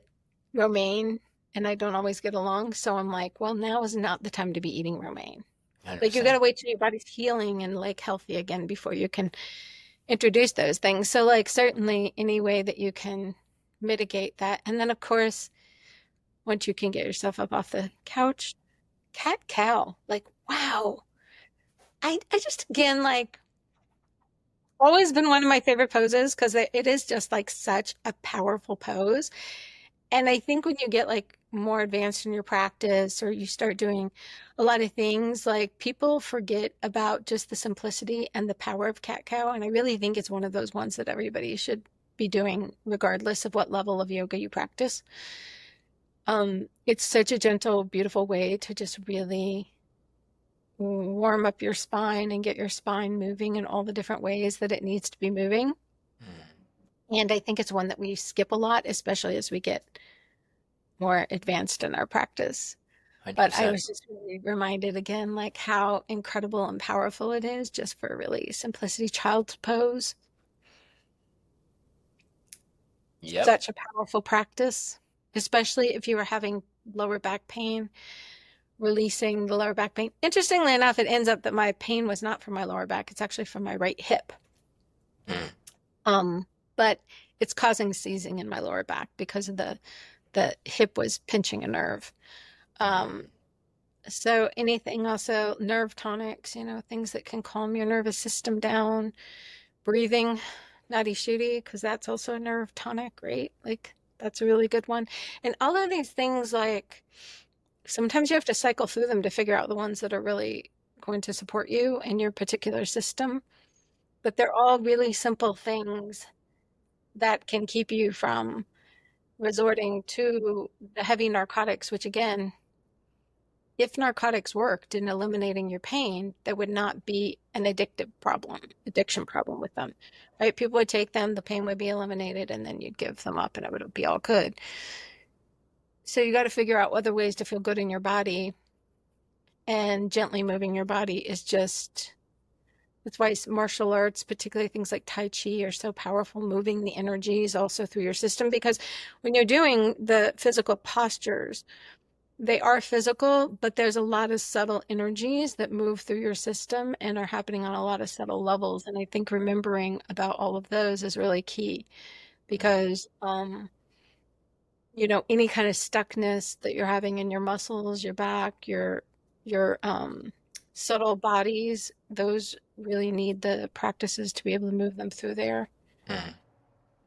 romaine and I don't always get along. So I'm like, well, now is not the time to be eating romaine. Like you got 100%. to wait till your body's healing and like healthy again before you can introduce those things. So like certainly any way that you can mitigate that. And then of course, once you can get yourself up off the couch, cat cow. Like, wow. I just again like always been one of my favorite poses because it is just like such a powerful pose. And I think when you get like more advanced in your practice or you start doing a lot of things, like people forget about just the simplicity and the power of cat cow. And I really think it's one of those ones that everybody should be doing, regardless of what level of yoga you practice. It's such a gentle, beautiful way to just really warm up your spine and get your spine moving in all the different ways that it needs to be moving. Mm. And I think it's one that we skip a lot, especially as we get more advanced in our practice. But I 100%. was just really reminded again, like how incredible and powerful it is just for really simplicity child's pose. Yep. Such a powerful practice, especially if you were having lower back pain, releasing the lower back pain. Interestingly enough, it ends up that my pain was not from my lower back. It's actually from my right hip. Mm. Um, but it's causing seizing in my lower back because of the hip was pinching a nerve. Um, Mm. so anything also nerve tonics, things that can calm your nervous system down, breathing, nutty shooty, because that's also a nerve tonic, right? Like that's a really good one. And all of these things, like sometimes you have to cycle through them to figure out the ones that are really going to support you and your particular system. But they're all really simple things that can keep you from resorting to the heavy narcotics, which again, if narcotics worked in eliminating your pain, there would not be an addiction problem with them, right? People would take them, the pain would be eliminated, and then you'd give them up and it would be all good. So you got to figure out other ways to feel good in your body, and gently moving your body is just, that's why martial arts, particularly things like Tai Chi, are so powerful, moving the energies also through your system. Because when you're doing the physical postures, they are physical, but there's a lot of subtle energies that move through your system and are happening on a lot of subtle levels. And I think remembering about all of those is really key Mm. because any kind of stuckness that you're having in your muscles, your back, your subtle bodies, those really need the practices to be able to move them through there. Mm.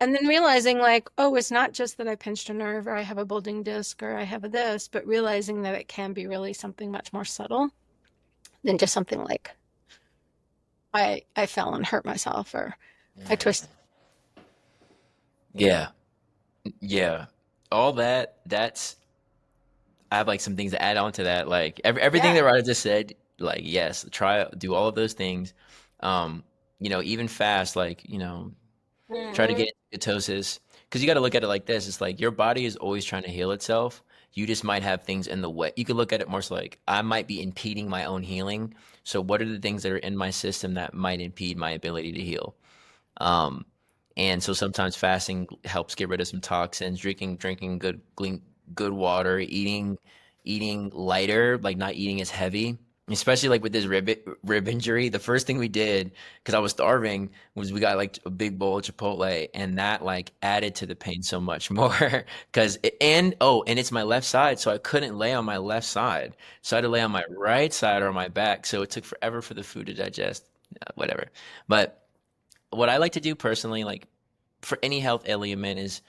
And then realizing like, oh, it's not just that I pinched a nerve or I have a bulging disc or I have a this, but realizing that it can be really something much more subtle than just something like I fell and hurt myself or I twisted. Yeah. Yeah. All that, that's, I have like some things to add on to that. Like everything Yeah. that Rada just said, like, yes, try, do all of those things. Um, even fast, like, try to Hmm. get ketosis. Because you got to look at it like this. It's like your body is always trying to heal itself. You just might have things in the way. You could look at it more so like I might be impeding my own healing. So what are the things that are in my system that might impede my ability to heal? Um, and so sometimes fasting helps get rid of some toxins, drinking good good water, eating lighter, like not eating as heavy. Especially like with this rib injury, the first thing we did because I was starving was we got like a big bowl of Chipotle, and that like added to the pain so much more. Because and it's my left side, so I couldn't lay on my left side, so I had to lay on my right side or my back. So it took forever for the food to digest. Whatever, but what I like to do personally, like for any health ailment, is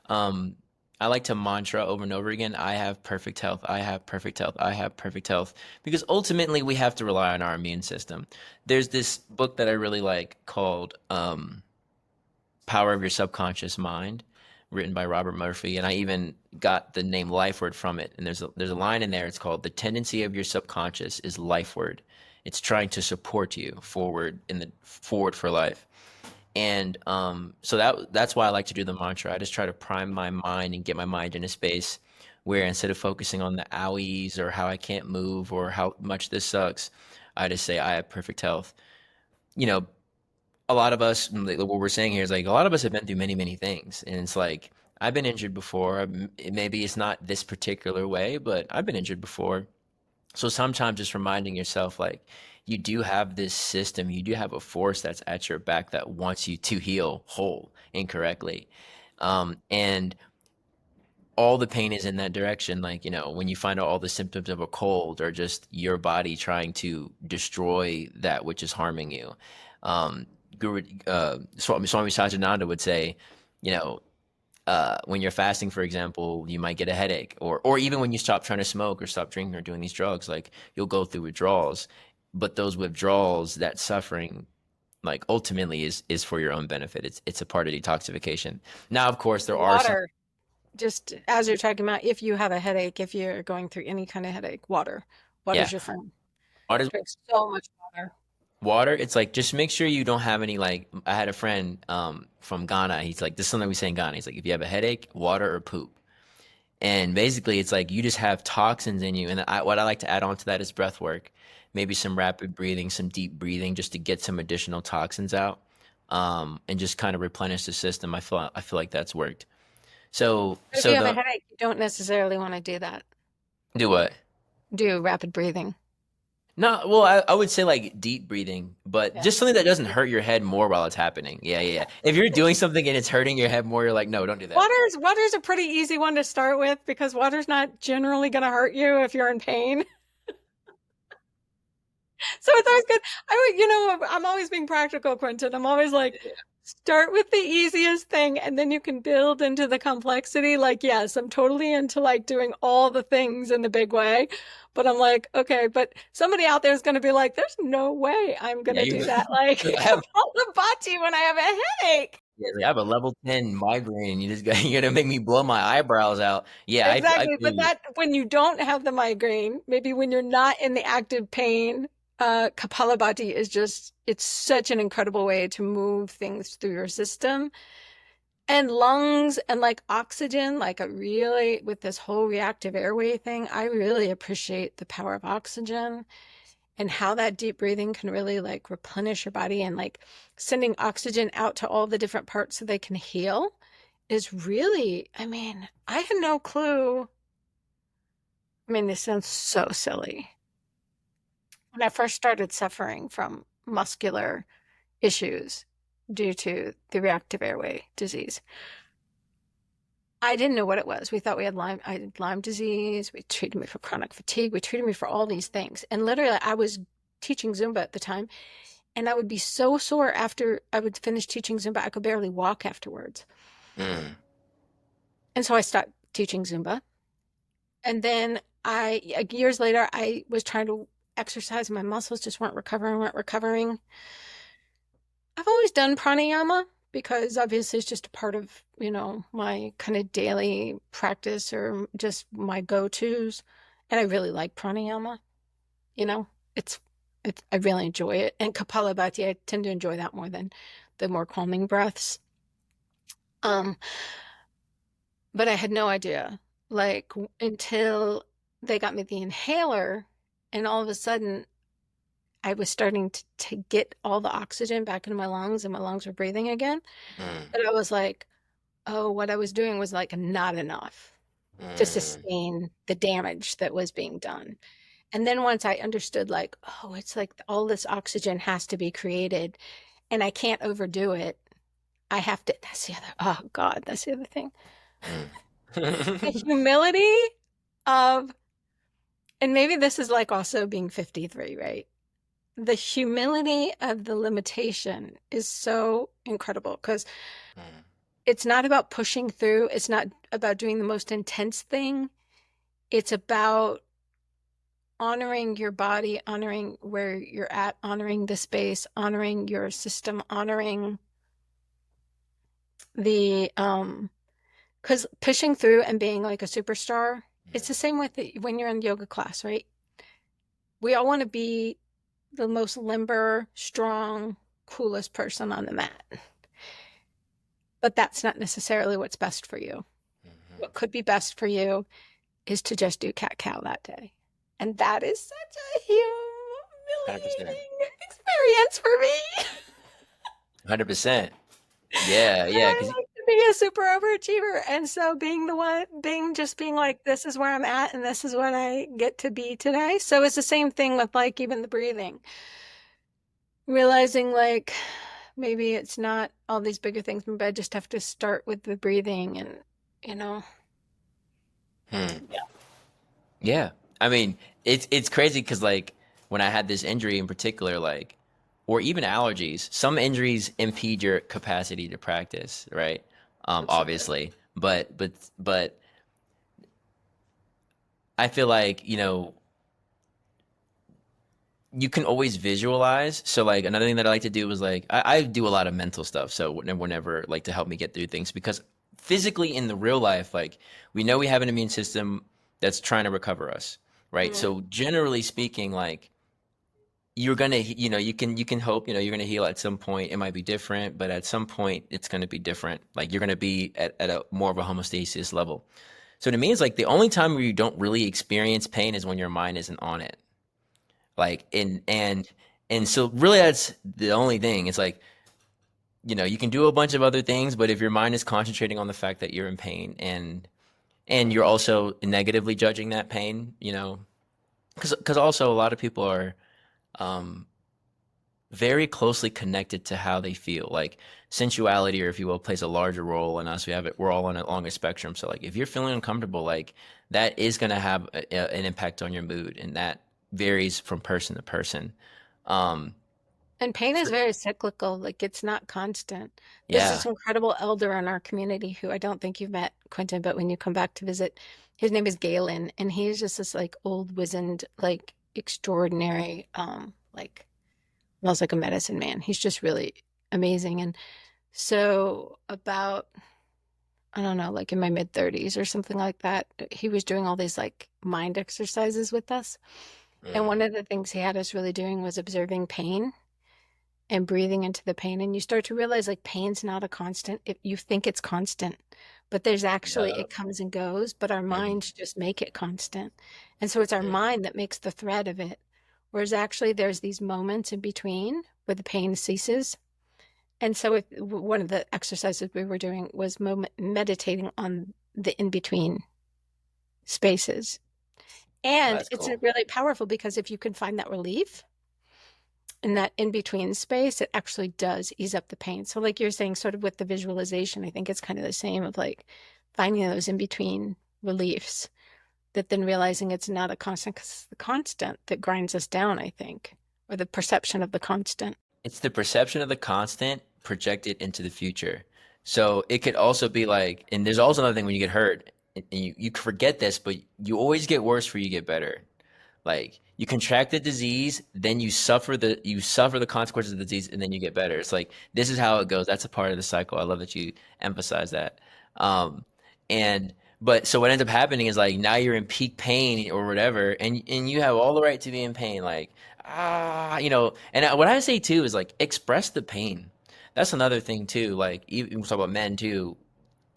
um, I like to mantra over and over again. I have perfect health. I have perfect health. I have perfect health. Because ultimately, we have to rely on our immune system. There's this book that I really like called Power of Your Subconscious Mind, written by Robert Murphy, and I even got the name Life Word from it. And there's a line in there. It's called "The tendency of your subconscious is life word. It's trying to support you forward for life." And so that's why I like to do the mantra. I just try to prime my mind and get my mind in a space where instead of focusing on the owies or how I can't move or how much this sucks, I just say I have perfect health. You know, a lot of us, like, what we're saying here is like a lot of us have been through many, many things, and it's like I've been injured before. Maybe it's not this particular way, but I've been injured before. So sometimes just reminding yourself, like, you do have this system, you do have a force that's at your back that wants you to heal whole incorrectly. And all the pain is in that direction. Like, when you find out all the symptoms of a cold or just your body trying to destroy that which is harming you. Um, Swami Sajananda would say, you know, when you're fasting, for example, you might get a headache, or even when you stop trying to smoke or stop drinking or doing these drugs, like you'll go through withdrawals. But those withdrawals, that suffering, like ultimately is for your own benefit. It's a part of detoxification. Now, of course, there are some, Water. Just as you're talking about, if you have a headache, if you're going through any kind of headache, water. yeah, Water's your friend. water. Drink so much water. Water. It's like just make sure you don't have any like. I had a friend from Ghana. He's like, this is something we say in Ghana. He's like, if you have a headache, water or poop. And basically, it's like you just have toxins in you. And what I like to add on to that is breath work, maybe some rapid breathing, some deep breathing, just to get some additional toxins out, and just kind of replenish the system. I feel like that's worked. So But if you so have a the headache, you don't necessarily want to do that. do what? Do rapid breathing. No, well, I would say like deep breathing, but Yeah. just something that doesn't hurt your head more while it's happening. Yeah, yeah, yeah. If you're doing something and it's hurting your head more, you're like, no, don't do that. Water's a pretty easy one to start with because water's not generally going to hurt you if you're in pain. So it's always good. I'm always being practical, Quentin. I'm always like, start with the easiest thing and then you can build into the complexity. Like, yes, I'm totally into like doing all the things in the big way. But I'm like, okay, but somebody out there is going to be like, there's no way I'm going Yeah, to you. do that. Like, I have Kapalabhati when I have a headache. Yeah, like, I have a level 10 migraine. You're gonna make me blow my eyebrows out. Yeah, I Exactly. feel But you. that when you don't have the migraine, maybe when you're not in the active pain, Kapalabhati is just, it's such an incredible way to move things through your system and lungs and like oxygen. Like, I really, with this whole reactive airway thing, I really appreciate the power of oxygen and how that deep breathing can really like replenish your body and like sending oxygen out to all the different parts so they can heal is really, I mean, I had no clue. I mean, this sounds so silly. When I first started suffering from muscular issues due to the reactive airway disease, I didn't know what it was. We thought we had I had Lyme disease. We treated me for chronic fatigue. We treated me for all these things. And literally, I was teaching Zumba at the time, and I would be so sore after I would finish teaching Zumba, I could barely walk afterwards. Mm. And so I stopped teaching Zumba. And then years later, I was trying to exercise. My muscles just weren't recovering, weren't recovering. I've always done pranayama because obviously it's just a part of, my kind of daily practice or just my go-tos. And I really like pranayama, you know, it's, I really enjoy it. And Kapalabhati, I tend to enjoy that more than the more calming breaths. Um, but I had no idea, like, until they got me the inhaler, and all of a sudden I was starting to get all the oxygen back into my lungs and my lungs were breathing again. Mm. But I was like, oh, what I was doing was like not enough to Mm. sustain the damage that was being done. And then once I understood, like, oh, it's like all this oxygen has to be created and I can't overdo it. I have to, that's the other, oh God, that's the other thing. The Mm. humility of, and maybe this is like also being 53, right? The humility of the limitation is so incredible because Mm. it's not about pushing through. It's not about doing the most intense thing. It's about honoring your body, honoring where you're at, honoring the space, honoring your system, honoring the because pushing through and being like a superstar, it's the same with when you're in yoga class, right? We all want to be the most limber, strong, coolest person on the mat. But that's not necessarily what's best for you. Mhm. What could be best for you is to just do cat cow that day. And that is such a 100%. humiliating experience for me. 100%. Yeah, And yeah, I because like to be a super overachiever. And so being the one, being like, this is where I'm at and this is what I get to be today. So it's the same thing with like even the breathing. Realizing like maybe it's not all these bigger things, but I just have to start with the breathing and, you know, yeah. I mean, it's crazy because like when I had this injury in particular, like, or even allergies, some injuries impede your capacity to practice, right? absolutely. Obviously, but I feel like, you can always visualize. So like another thing that I like to do is like I do a lot of mental stuff. So whenever like to help me get through things because physically in the real life, like we know we have an immune system that's trying to recover us, right? Mm. So generally speaking, like you're gonna, you can hope, you're gonna heal at some point. It might be different, but at some point it's gonna be different. Like you're gonna be at a more of a homeostasis level. So to me, it's like the only time where you don't really experience pain is when your mind isn't on it. Like and so really that's the only thing. It's like, you can do a bunch of other things, but if your mind is concentrating on the fact that you're in pain and you're also negatively judging that pain, because also a lot of people are um very closely connected to how they feel. Like sensuality, or if you will, plays a larger role in us. We're all on a longer spectrum. So like if you're feeling uncomfortable, like that is going to have an impact on your mood, and that varies from person to person. Um, And pain is for, very cyclical, like it's not constant. There's yeah. this incredible elder in our community who I don't think you've met, Quentin, but when you come back to visit, his name is Galen, and he's just this like old, wizened, like extraordinary, like smells like a medicine man. He's just really amazing. And so about, I don't know, like in my mid 30s or something like that, he was doing all these like mind exercises with us. And Mm, one of the things he had us really doing was observing pain and breathing into the pain. And you start to realize like pain's not a constant. If you think it's constant, but there's actually, yeah. it comes and goes, but our Mm, minds just make it constant. And so it's our mm, mind that makes the thread of it. Whereas actually there's these moments in between where the pain ceases. And so one of the exercises we were doing was meditating on the in between spaces. And that's it's cool. really powerful because if you can find that relief, in that in between space, it actually does ease up the pain. So, like you're saying, sort of with the visualization, I think it's kind of the same of like finding those in between reliefs, that then realizing it's not a constant, 'cause it's the constant that grinds us down, I think, or the perception of the constant. It's the perception of the constant projected into the future. So it could also be like, and there's also another thing when you get hurt, and you forget this, but you always get worse before you get better. Like you contract the disease, then you suffer the consequences of the disease, and then you get better. It's like this is how it goes. That's a part of the cycle. I love that you emphasize that. Um, and but so what ends up happening is like now you're in peak pain or whatever, and you have all the right to be in pain. Like and what I say too is like express the pain. That's another thing too. Like even we talk about men too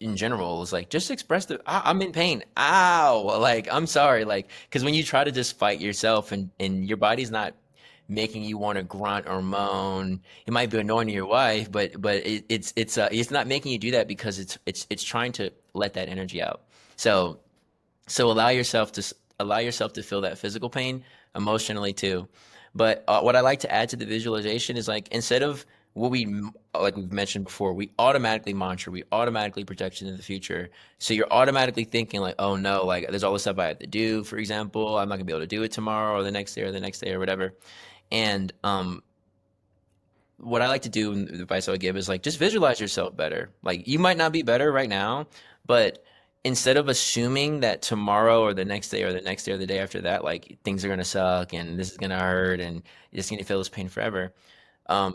in general is like just express I'm in pain. Ow, like I'm sorry, like because when you try to just fight yourself and your body's not making you want to grunt or moan, it might be annoying to your wife, but it's not making you do that because it's trying to let that energy out. So allow yourself to feel that physical pain emotionally too. But what I like to add to the visualization is like instead of what we like we've mentioned before, we automatically mantra, we automatically project into the future. So you're automatically thinking like, oh no, like there's all this stuff I have to do. For example, I'm not gonna be able to do it tomorrow or the next day or the next day or whatever. And what I like to do, and the advice I would give is like just visualize yourself better. Like you might not be better right now, but instead of assuming that tomorrow or the next day or the next day or the day after that, like things are gonna suck and this is gonna hurt and you're just gonna feel this pain forever,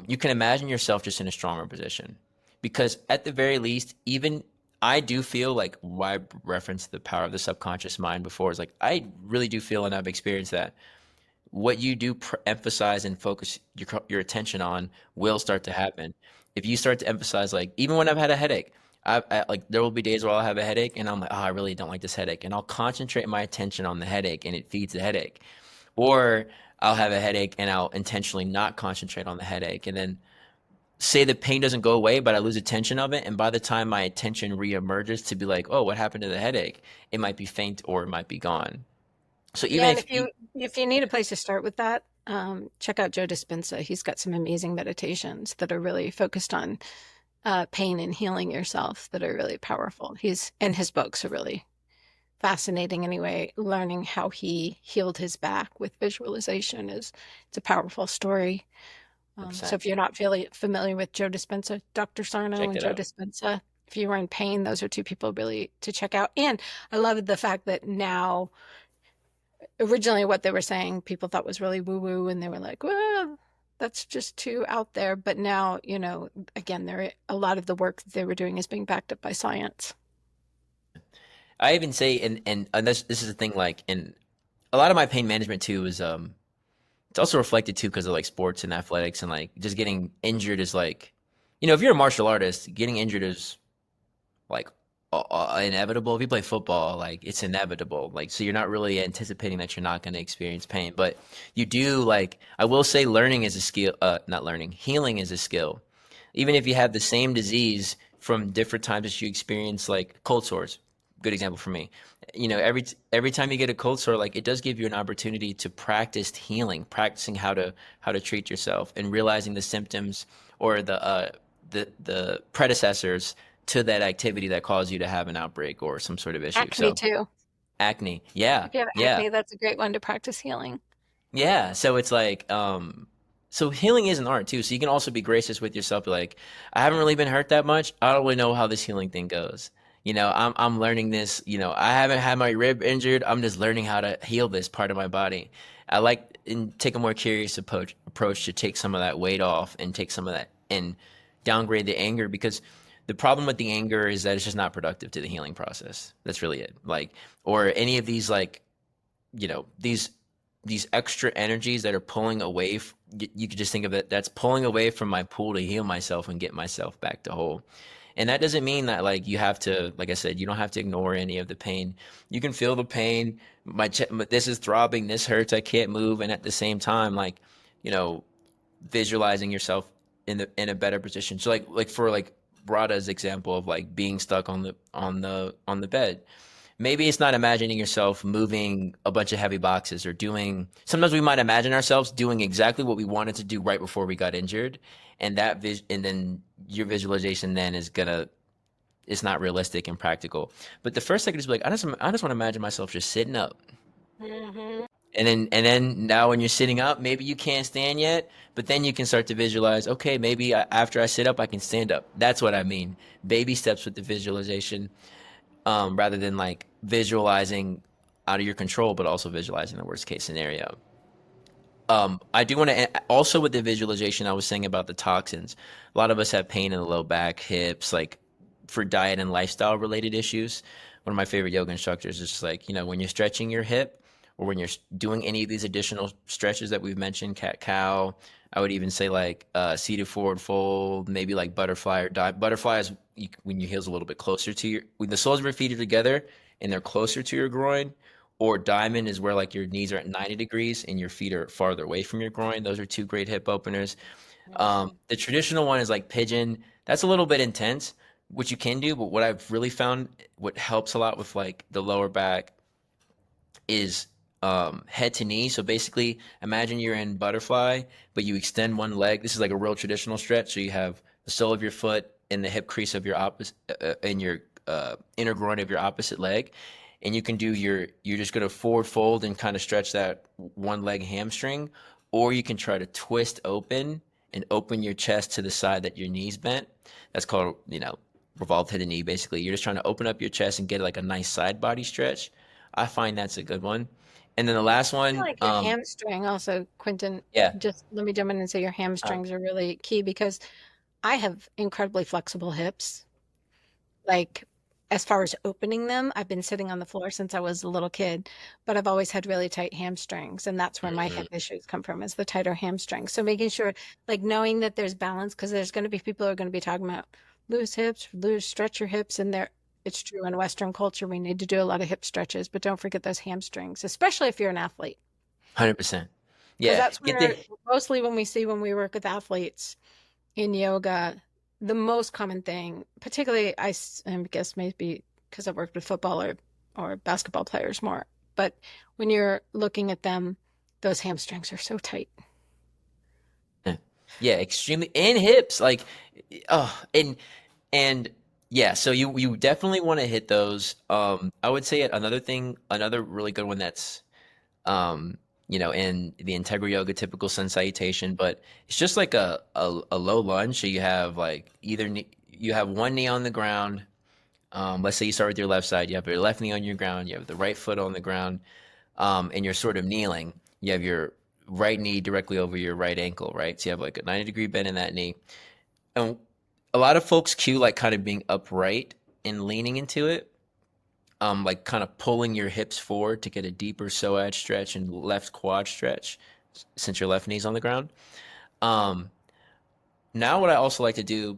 you can imagine yourself just in a stronger position. Because at the very least, even I do feel like why I referenced the power of the subconscious mind before is like I really do feel, and I've experienced that what you do emphasize and focus your attention on will start to happen. If you start to emphasize, like, even when I've had a headache, like there will be days where I'll have a headache and I'm like, oh, I really don't like this headache. And I'll concentrate my attention on the headache and it feeds the headache. Or I'll have a headache and I'll intentionally not concentrate on the headache. And then say the pain doesn't go away, but I lose attention of it. And by the time my attention reemerges to be like, oh, what happened to the headache? It might be faint or it might be gone. So Yeah, even and if you, if you need a place to start with that, check out Joe Dispenza. He's got some amazing meditations that are really focused on pain and healing yourself that are really powerful. He's and his books are really fascinating anyway. Learning how he healed his back with visualization is it's a powerful story. So 100%, if you're not really familiar with Joe Dispenza, Dr. Sarno check and it Joe out. Dispenza, if you were in pain, those are two people really to check out. And I love the fact that now, originally what they were saying, people thought was really woo woo, and they were like, well, that's just too out there. But now, again, there a lot of the work that they were doing is being backed up by science. I even say, and this is the thing, like, and a lot of my pain management too is it's also reflected too because of like sports and athletics and like just getting injured is like, if you're a martial artist, getting injured is like inevitable. If you play football, like it's inevitable. Like so, you're not really anticipating that you're not going to experience pain, but you do. Like I will say, learning is a skill. Not learning, healing is a skill. Even if you have the same disease from different times that you experience, like cold sores, good example for me. Every time you get a cold sore, like it does give you an opportunity to practice healing, practicing how to treat yourself, and realizing the symptoms or the predecessors to that activity that caused you to have an outbreak or some sort of issue. Acne So too. acne, yeah, If you have yeah, acne, that's a great one to practice healing. yeah. So it's like, so healing is an art too. So you can also be gracious with yourself. Be like, I haven't really been hurt that much. I don't really know how this healing thing goes. I'm learning this. I haven't had my rib injured. I'm just learning how to heal this part of my body. I like and take a more curious approach to take some of that weight off and take some of that and downgrade the anger because the problem with the anger is that it's just not productive to the healing process. That's really it. Like, or any of these like, these extra energies that are pulling away. You could just think of it that's pulling away from my pool to heal myself and get myself back to whole. And that doesn't mean that like you have to, like I said, you don't have to ignore any of the pain. You can feel the pain. This is throbbing. This hurts. I can't move. And at the same time, like, you know, visualizing yourself in a better position. So like for like Radha's example of like being stuck on the bed. Maybe it's not imagining yourself moving a bunch of heavy boxes or doing. Sometimes we might imagine ourselves doing exactly what we wanted to do right before we got injured, and and then your visualization then is gonna it's not realistic and practical. But the first second is like, I just want to imagine myself just sitting up. Hmm. And then now when you're sitting up, maybe you can't stand yet, but then you can start to visualize, okay, maybe after I sit up, I can stand up. That's what I mean. Baby steps with the visualization, rather than like visualizing out of your control, but also visualizing the worst case scenario. I do want to also with the visualization I was saying about the toxins. A lot of us have pain in the low back, hips, like for diet and lifestyle related issues. One of my favorite yoga instructors is just like, when you're stretching your hip or when you're doing any of these additional stretches that we've mentioned, cat cow, I would even say like seated forward fold, maybe like butterfly or dive. Butterfly is when your heels a little bit closer to when the soles of your feet are together and they're closer to your groin, or diamond is where like your knees are at 90 degrees and your feet are farther away from your groin. Those are two great hip openers. The traditional one is like pigeon. That's a little bit intense, which you can do, but what I've really found, what helps a lot with like the lower back is head to knee. So basically, imagine you're in butterfly, but you extend one leg. This is like a real traditional stretch. So you have the sole of your foot in the hip crease of your opposite, in your inner groin of your opposite leg, and you can do you're just going to forward fold and kind of stretch that one leg hamstring, or you can try to twist open and open your chest to the side that your knee's bent. That's called, revolved to the knee. Basically, you're just trying to open up your chest and get like a nice side body stretch. I find that's a good one. And then the last I feel one, like your hamstring also, Quentin, yeah, just let me jump in and say your uh, hamstrings are really key because I have incredibly flexible hips. Like, as far as opening them, I've been sitting on the floor since I was a little kid, but I've always had really tight hamstrings, and that's where my mhm, hip issues come from, is the tighter hamstrings. So making sure, like knowing that there's balance, because there's going to be people who are going to be talking about loose hips, loose, stretch your hips, and there, it's true in Western culture, we need to do a lot of hip stretches, but don't forget those hamstrings, especially if you're an athlete, 100%. because Yeah, that's get the where mostly when we work with athletes in yoga, the most common thing, particularly I guess maybe because I've worked with football or basketball players more, but when you're looking at them, those hamstrings are so tight. yeah, extremely and hips like and yeah, so you definitely want to hit those. I would say another thing, another really good one that's in the Integral Yoga typical sun salutation, but it's just like a low lunge. So you have like you have one knee on the ground. Let's say you start with your left side. You have your left knee on your ground. You have the right foot on the ground, and you're sort of kneeling. You have your right knee directly over your right ankle, right? So you have like a 90-degree bend in that knee. And a lot of folks cue like kind of being upright and leaning into it, like kind of pulling your hips forward to get a deeper psoas stretch and left quad stretch since your left knee's on the ground. Um, Now what I also like to do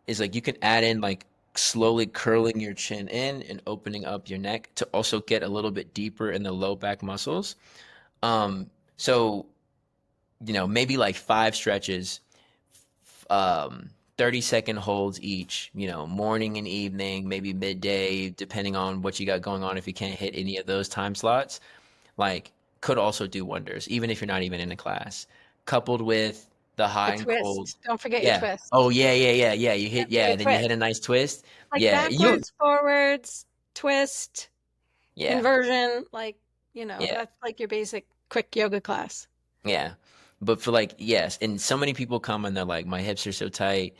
is like you can add in like slowly curling your chin in and opening up your neck to also get a little bit deeper in the low back muscles. So maybe like five stretches, um, 30-second holds each, morning and evening, maybe midday, depending on what you got going on. If you can't hit any of those time slots, like could also do wonders, even if you're not even in a class. Coupled with the The hot and cold. twist, don't forget your Yeah. Oh twist. yeah, yeah, yeah, yeah. You Don't hit, yeah, forget and then you hit a twist. nice twist. Like Yeah. You backwards, forwards, twist, yeah. inversion, like, Yeah. that's like your basic quick yoga class. Yeah. But for like, yes, and so many people come and they're like, my hips are so tight,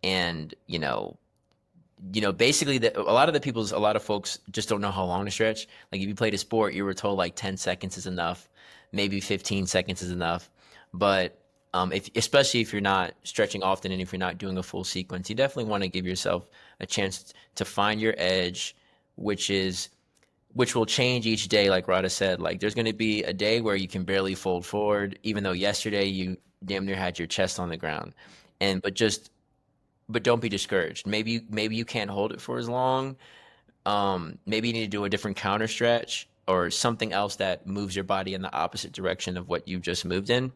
and basically a lot of folks just don't know how long to stretch. Like if you played a sport, you were told like 10 seconds is enough, maybe 15 seconds is enough. But if especially if you're not stretching often and if you're not doing a full sequence, you definitely want to give yourself a chance to find your edge, which is which will change each day, like Rada said. Like there's going to be a day where you can barely fold forward, even though yesterday you damn near had your chest on the ground. And but don't be discouraged. Maybe you can't hold it for as long. Maybe you need to do a different counter stretch or something else that moves your body in the opposite direction of what you just moved in.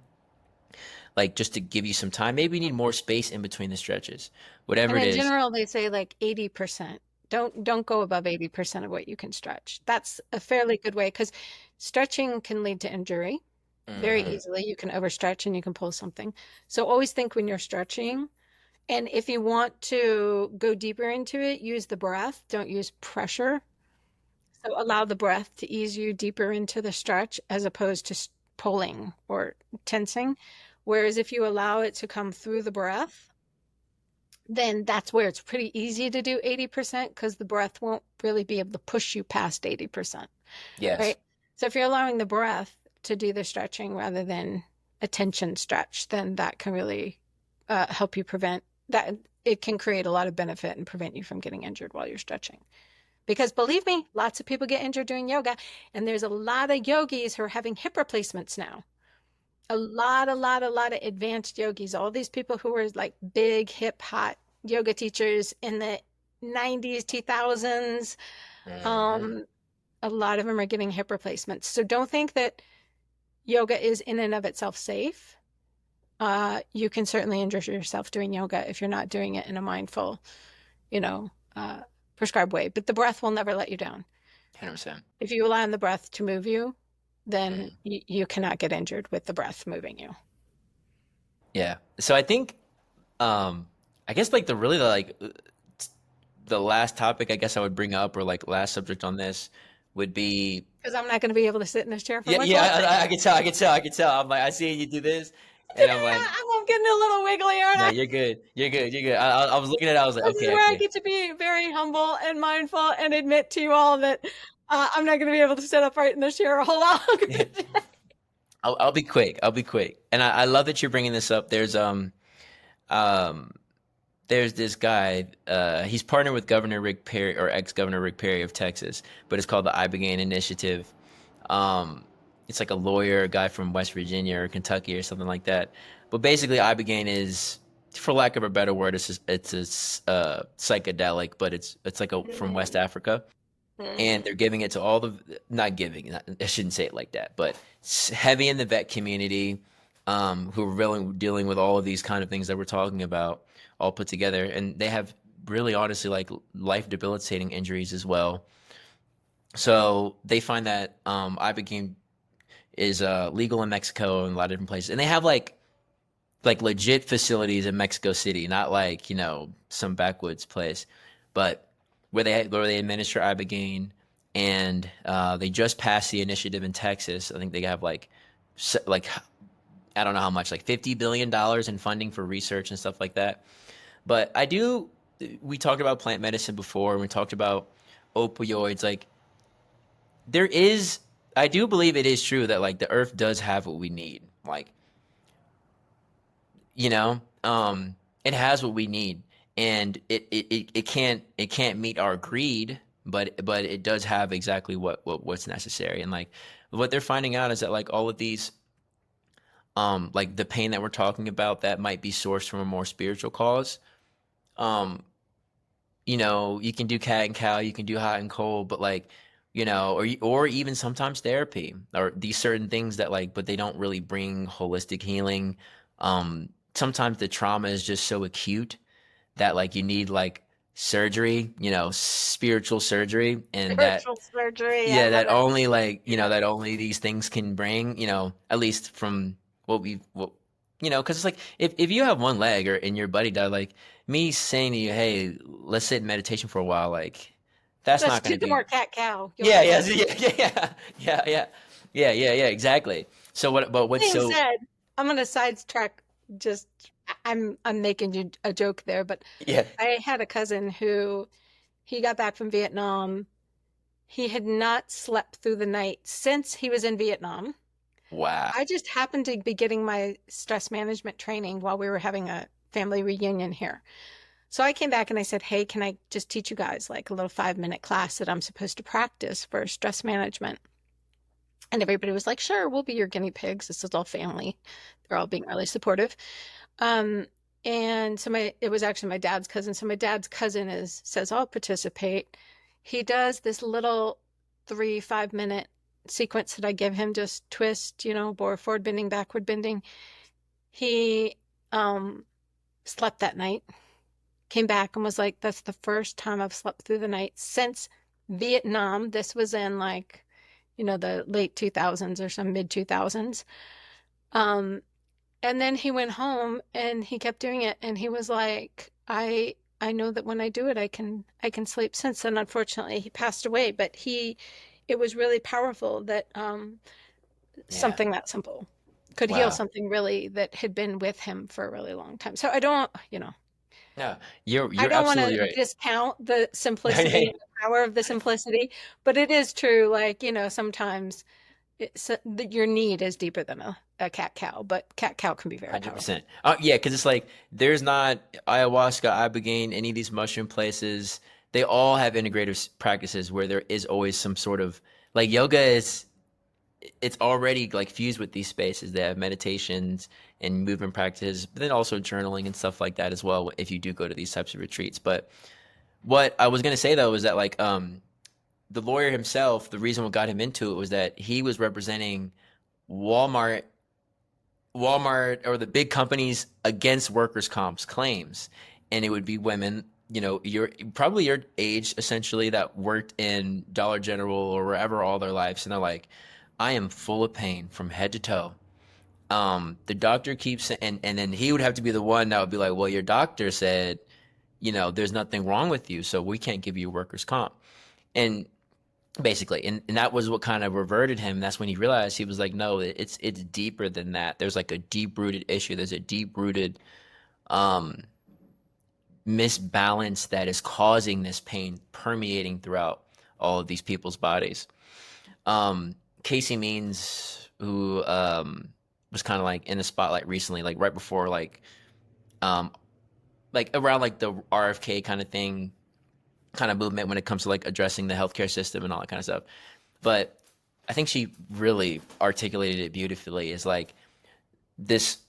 Like just to give you some time. Maybe you need more space in between the stretches. Whatever And it in is. general, they say like 80%. Don't go above 80% of what you can stretch. That's a fairly good way because stretching can lead to injury very Hmm. easily. You can overstretch and you can pull something. So always think when you're stretching, And if you want to go deeper into it, use the breath. Don't use pressure. So allow the breath to ease you deeper into the stretch as opposed to pulling or tensing. Whereas if you allow it to come through the breath, then that's where it's pretty easy to do 80% because the breath won't really be able to push you past 80%, Yes. right? So if you're allowing the breath to do the stretching rather than a tension stretch, then that can really help you prevent that. It can create a lot of benefit and prevent you from getting injured while you're stretching. Because believe me, lots of people get injured doing yoga, and there's a lot of yogis who are having hip replacements now. A lot of advanced yogis, all these people who were like big, hip, hot yoga teachers in the 90s, 2000s, Hmm. um, a lot of them are getting hip replacements. So don't think that yoga is in and of itself safe. You can certainly injure yourself doing yoga if you're not doing it in a mindful, you know, prescribed way. But the breath will never let you down. 100%. If you rely on the breath to move you, then you cannot get injured with the breath moving you. Yeah. So I think, I guess like the last topic I guess I would bring up, or like last subject on this, would be. Because I'm not going to be able to sit in this chair for Yeah, much yeah, longer. I can tell, I can tell, I can tell. I'm like, I see you do this, and I'm like, I'm getting a little wiggly, aren't no, I? you're good, you're good, you're good. I was looking at it, I was like, This is okay, where I okay. get to be very humble and mindful and admit to you all that I'm not going to be able to sit upright in this chair a whole lot longer. I'll be quick. I'll be quick. And I love that you're bringing this up. Um there's this guy. He's partnered with Governor Rick Perry, or ex-Governor Rick Perry of Texas, but it's called the Ibogaine Initiative. Um, it's like a lawyer, a guy from West Virginia or Kentucky or something like that. But basically, Ibogaine is, for lack of a better word, it's a psychedelic, but it's like a from West Africa, and they're giving it to all the, not giving, I shouldn't say it like that, but heavy in the vet community, who are really dealing with all of these kind of things that we're talking about, all put together, and they have really honestly like life debilitating injuries as well. So they find that ibogaine is legal in Mexico and a lot of different places, and they have like legit facilities in Mexico City, not like, some backwoods place, but where they administer ibogaine, and they just passed the initiative in Texas. I think they have like I don't know how much, like $50 billion in funding for research and stuff like that. But I do. We talked about plant medicine before, and we talked about opioids. Like there is, I do believe it is true that like the earth does have what we need. Like you know um it has what we need, and it can't meet our greed, but it does have exactly what's necessary. And like what they're finding out is that like all of these, like the pain that we're talking about that might be sourced from a more spiritual cause. um you can do cat and cow, you can do hot and cold, but like, or even sometimes therapy, or these certain things that like, but they don't really bring holistic healing. Sometimes the trauma is just so acute that like you need like surgery, spiritual surgery, and that, Spiritual surgery. I yeah, love that it. only like, Yeah. that only these things can bring, at least from what because it's like if you have one leg, or and your buddy died, like me saying to you, hey, let's sit in meditation for a while, like that's Let's not going do to some do. more cat cow. You'll Yeah, feel yeah, better. yeah, yeah, exactly. So what's Being so, said, I'm going to sidetrack. Just I'm making you a joke there, but yeah, I had a cousin who he got back from Vietnam. He had not slept through the night since he was in Vietnam. wow. I just happened to be getting my stress management training while we were having a family reunion here. So I came back and I said, hey, can I just teach you guys like a little 5 minute class that I'm supposed to practice for stress management? And everybody was like, sure, we'll be your guinea pigs. This is all family. They're all being really supportive. Um, and so it was actually my dad's cousin. So my dad's cousin says, I'll participate. He does this little 3 5 minute sequence that I give him, just twist, forward bending, backward bending. He slept that night, came back and was like, that's the first time I've slept through the night since Vietnam. This was in the late 2000s or some mid 2000s. Um, And then he went home and he kept doing it, and he was like, I know that when I do it, I can sleep since. And unfortunately, he passed away, but he it was really powerful that Yeah. something that simple could heal Wow. something really that had been with him for a really long time. So I don't, Yeah. I You're don't want to absolutely right. discount the simplicity and the power of the simplicity, but it is true. Like, sometimes your need is deeper than a cat cow, but cat cow can be very powerful. 100%. Yeah, because it's like there's not ayahuasca, ibogaine, any of these mushroom places. They all have integrative practices where there is always some sort of like yoga is it's already like fused with these spaces. They have meditations and movement practices, but then also journaling and stuff like that as well if you do go to these types of retreats. But what I was gonna say though is that like the lawyer himself, the reason what got him into it was that he was representing Walmart Walmart or the big companies against workers' comp's claims. And it would be women, your probably your age essentially that worked in Dollar General or wherever all their lives. And they're like, I am full of pain from head to toe. The doctor keeps, and then he would have to be the one that would be like, well, your doctor said, there's nothing wrong with you, so we can't give you workers' comp. And basically, and that was what kind of reverted him. That's when he realized he was like, no, it's deeper than that. There's like a deep rooted issue. There's a deep rooted um misbalance that is causing this pain permeating throughout all of these people's bodies. Casey Means, who was kind of like in the spotlight recently, like right before um like around like the RFK kind of thing, kind of movement when it comes to like addressing the healthcare system and all that kind of stuff. But I think she really articulated it beautifully. Is like this,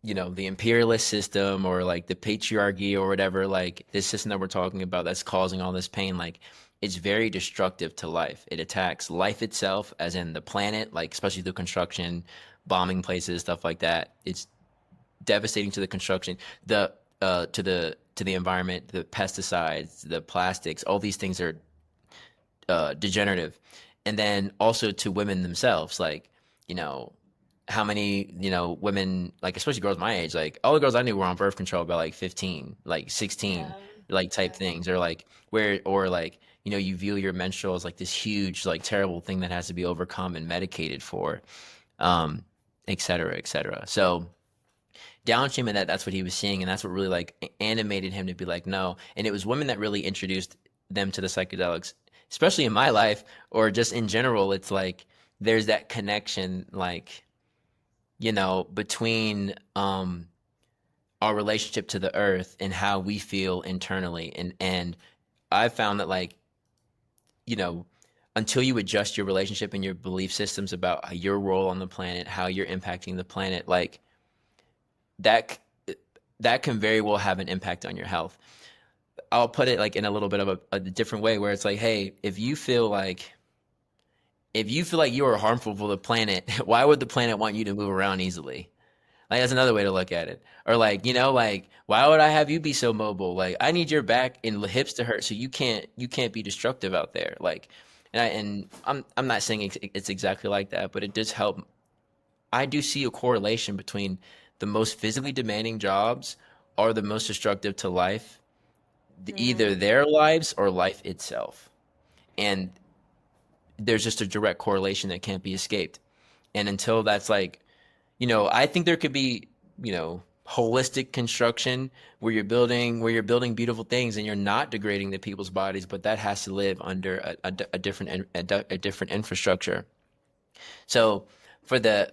the imperialist system or like the patriarchy or whatever, like this system that we're talking about that's causing all this pain, like it's very destructive to life. It attacks life itself, as in the planet, like especially through construction, bombing places, stuff like that. It's devastating to the construction, the to the environment, the pesticides, the plastics, all these things are degenerative. And then also to women themselves, like, you know, how many, women, like, especially girls my age, like, all the girls I knew were on birth control by like 15, like 16, Yeah, like type yeah. things, or like, or like, you view your menstrual as like this huge, like, terrible thing that has to be overcome and medicated for, um, et cetera, et cetera. So, downstream of that, that's what he was seeing, and that's what really like animated him to be like, no. And it was women that really introduced them to the psychedelics, especially in my life or just in general. It's like there's that connection, like, between our relationship to the earth and how we feel internally. And I found that, like, you know, until you adjust your relationship and your belief systems about your role on the planet, how you're impacting the planet, like that that can very well have an impact on your health. I'll put it like in a little bit of a different way, where it's like, hey, if you feel like you are harmful for the planet, why would the planet want you to move around easily? Like, that's another way to look at it. Or like, like, why would I have you be so mobile? Like, I need your back and hips to hurt so you can't be destructive out there. Like, and I'm not saying it's exactly like that, but it does help. I do see a correlation between the most physically demanding jobs are the most destructive to life, either Mm. their lives or life itself. And there's just a direct correlation that can't be escaped. And until that's like, I think there could be, holistic construction where you're building beautiful things and you're not degrading the people's bodies, but that has to live under a different infrastructure. So for the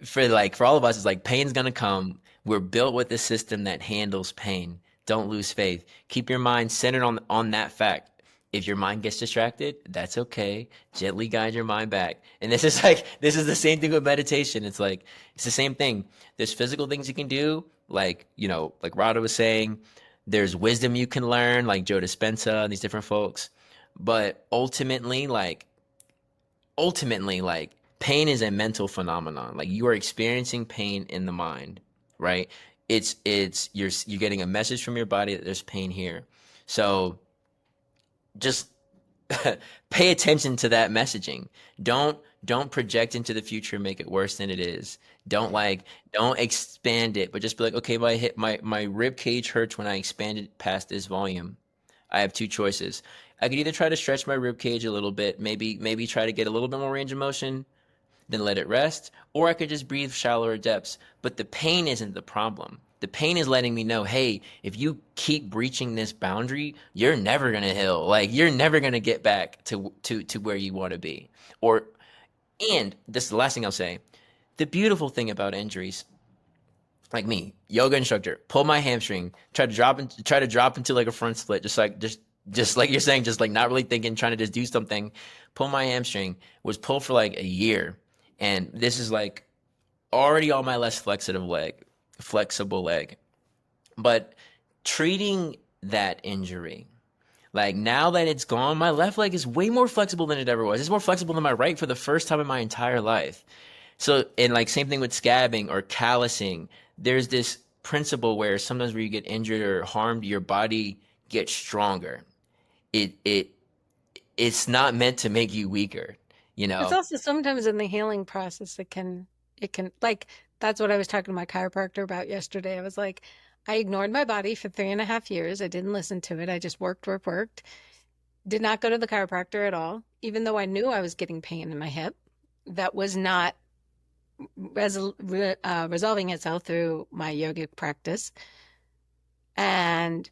for all of us, it's like pain's gonna come. We're built with a system that handles pain. Don't lose faith. Keep your mind centered on that fact. If your mind gets distracted, that's okay. Gently guide your mind back. And this is the same thing with meditation. It's like it's the same thing. There's physical things you can do, like, like Radha was saying. There's wisdom you can learn, like Joe Dispenza and these different folks. But ultimately, pain is a mental phenomenon. Like, you are experiencing pain in the mind, right? You're getting a message from your body that there's pain here. So just pay attention to that messaging. Don't Don't project into the future and make it worse than it is. Don't Right. like don't expand it, but just be like, okay, my rib cage hurts when I expand it past this volume. I have two choices. I could either try to stretch my rib cage a little bit, maybe try to get a little bit more range of motion, then let it rest, or I could just breathe shallower depths. But the pain isn't the problem. The pain is letting me know, hey, if you keep breaching this boundary, you're never gonna heal. Like you're never gonna get back to where you want to be. Or and this is the last thing I'll say. The beautiful thing about injuries, like me, yoga instructor, pull my hamstring, try to drop into like a front split, just like you're saying, just like not really thinking, trying to just do something. Pull my hamstring, was pulled for like a year, and this is like already on my less flexible leg. But treating that injury, like now that it's gone, my left leg is way more flexible than it ever was. It's more flexible than my right for the first time in my entire life. So, and like same thing with scabbing or callousing. There's this principle where sometimes where you get injured or harmed, your body gets stronger. It it's not meant to make you weaker, you It's know? also sometimes in the healing process, it can, like, that's what I was talking to my chiropractor about yesterday. I was like, I ignored my body for 3.5 years. I didn't listen to it. I just worked. Did not go to the chiropractor at all, even though I knew I was getting pain in my hip. That was not resolving itself through my yogic practice. And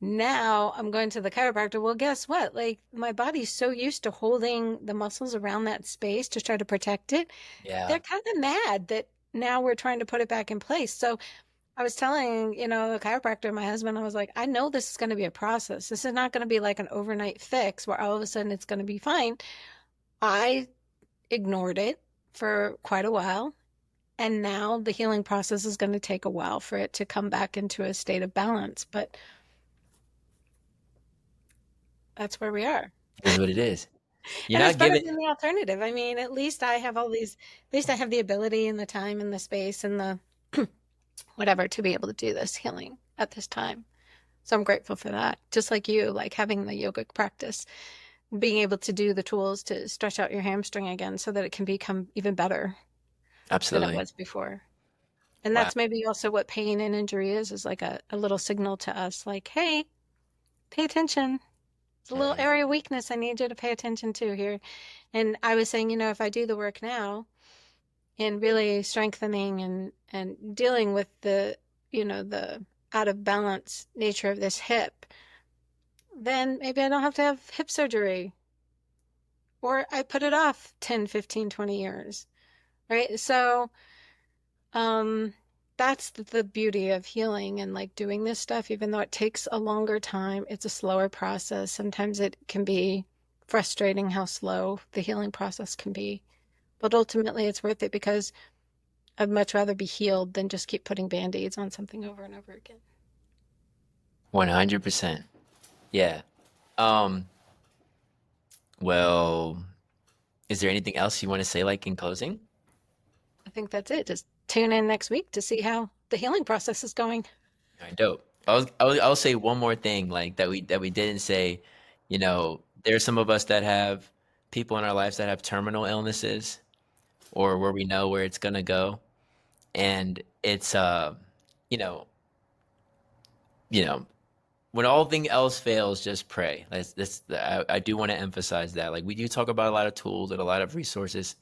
now I'm going to the chiropractor. Well, guess what? Like my body's so used to holding the muscles around that space to try to protect it. Yeah. They're kind of mad that now we're trying to put it back in place. So I was telling, the chiropractor, my husband, I was like, I know this is going to be a process. This is not going to be like an overnight fix where all of a sudden it's going to be fine. I ignored it for quite a while. And now the healing process is going to take a while for it to come back into a state of balance. But that's where we are. It is what it is. You're And it's not better giving. than the alternative. I mean, at least I have the ability and the time and the space and the whatever to be able to do this healing at this time. So I'm grateful for that. Just like you, like having the yogic practice, being able to do the tools to stretch out your hamstring again so that it can become even better than it Absolutely. was before. And Wow. that's maybe also what pain and injury is like a little signal to us, like, hey, pay attention. It's a little Mhm. area of weakness I need you to pay attention to here. And I was saying, if I do the work now in really strengthening and dealing with the out of balance nature of this hip, then maybe I don't have to have hip surgery or I put it off 10, 15, 20 years, right? So, um, that's the beauty of healing and like doing this stuff, even though it takes a longer time, it's a slower process. Sometimes it can be frustrating how slow the healing process can be. But ultimately, it's worth it because I'd much rather be healed than just keep putting band-aids on something over and over again. 100%. Yeah. Um, well, is there anything else you want to say, like in closing? I think that's it. Just tune in next week to see how the healing process is going. All right, dope. I'll say one more thing, like that we didn't say. There's some of us that have people in our lives that have terminal illnesses, or where we know where it's gonna go, and it's you know, you know, when all thing else fails, just pray. I do want to emphasize that. Like we do talk about a lot of tools and a lot of resources,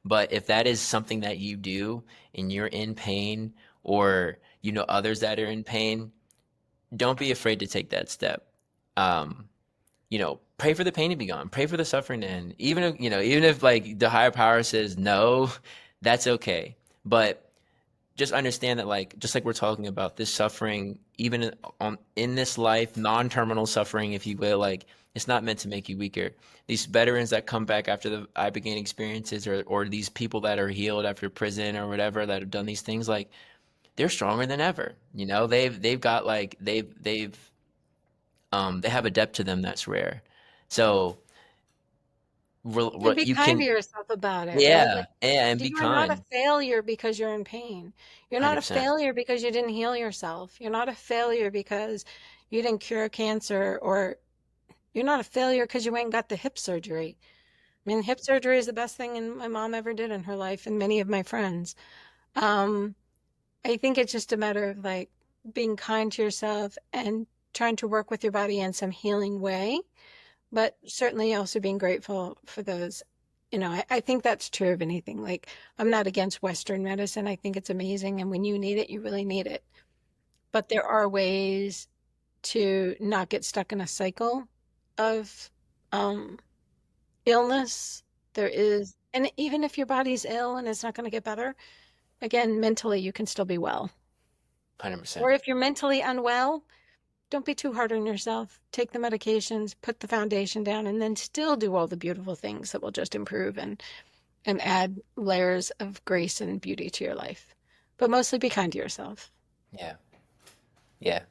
but if that is something that you do and you're in pain, or you know others that are in pain, don't be afraid to take that step. Um, Pray for the pain to be gone. Pray for the suffering to end. Even if like the higher power says no, that's okay. But just understand that, like, just like we're talking about this suffering, even in this life, non-terminal suffering, if you will, like it's not meant to make you weaker. These veterans that come back after the Ibogaine experiences, or these people that are healed after prison or whatever that have done these things, like they're stronger than ever. They've got like they have a depth to them that's rare. So And be you kind to can, yourself about it, right? yeah, Like, and be you are not a kind. failure because you're in pain. You're not a 100%. failure because you didn't heal yourself. You're not a failure because you didn't cure cancer, or you're not a failure because you ain't got the hip surgery, I mean, hip surgery is the best thing my mom ever did in her life, and many of my friends. Um, I think it's just a matter of like being kind to yourself and trying to work with your body in some healing way, but certainly also being grateful for those. I think that's true of anything. Like, I'm not against Western medicine. I think it's amazing. And when you need it, you really need it. But there are ways to not get stuck in a cycle of um, illness. There is, and even if your body's ill and it's not going to get better, again, mentally, you can still be well. Or 100%. if you're mentally unwell, don't be too hard on yourself. Take the medications, put the foundation down, and then still do all the beautiful things that will just improve and add layers of grace and beauty to your life. But mostly be kind to yourself. Yeah. Yeah.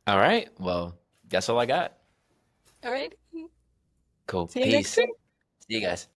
All right. Well, that's all I got. All right. Cool. See you next Peace. week. See you guys.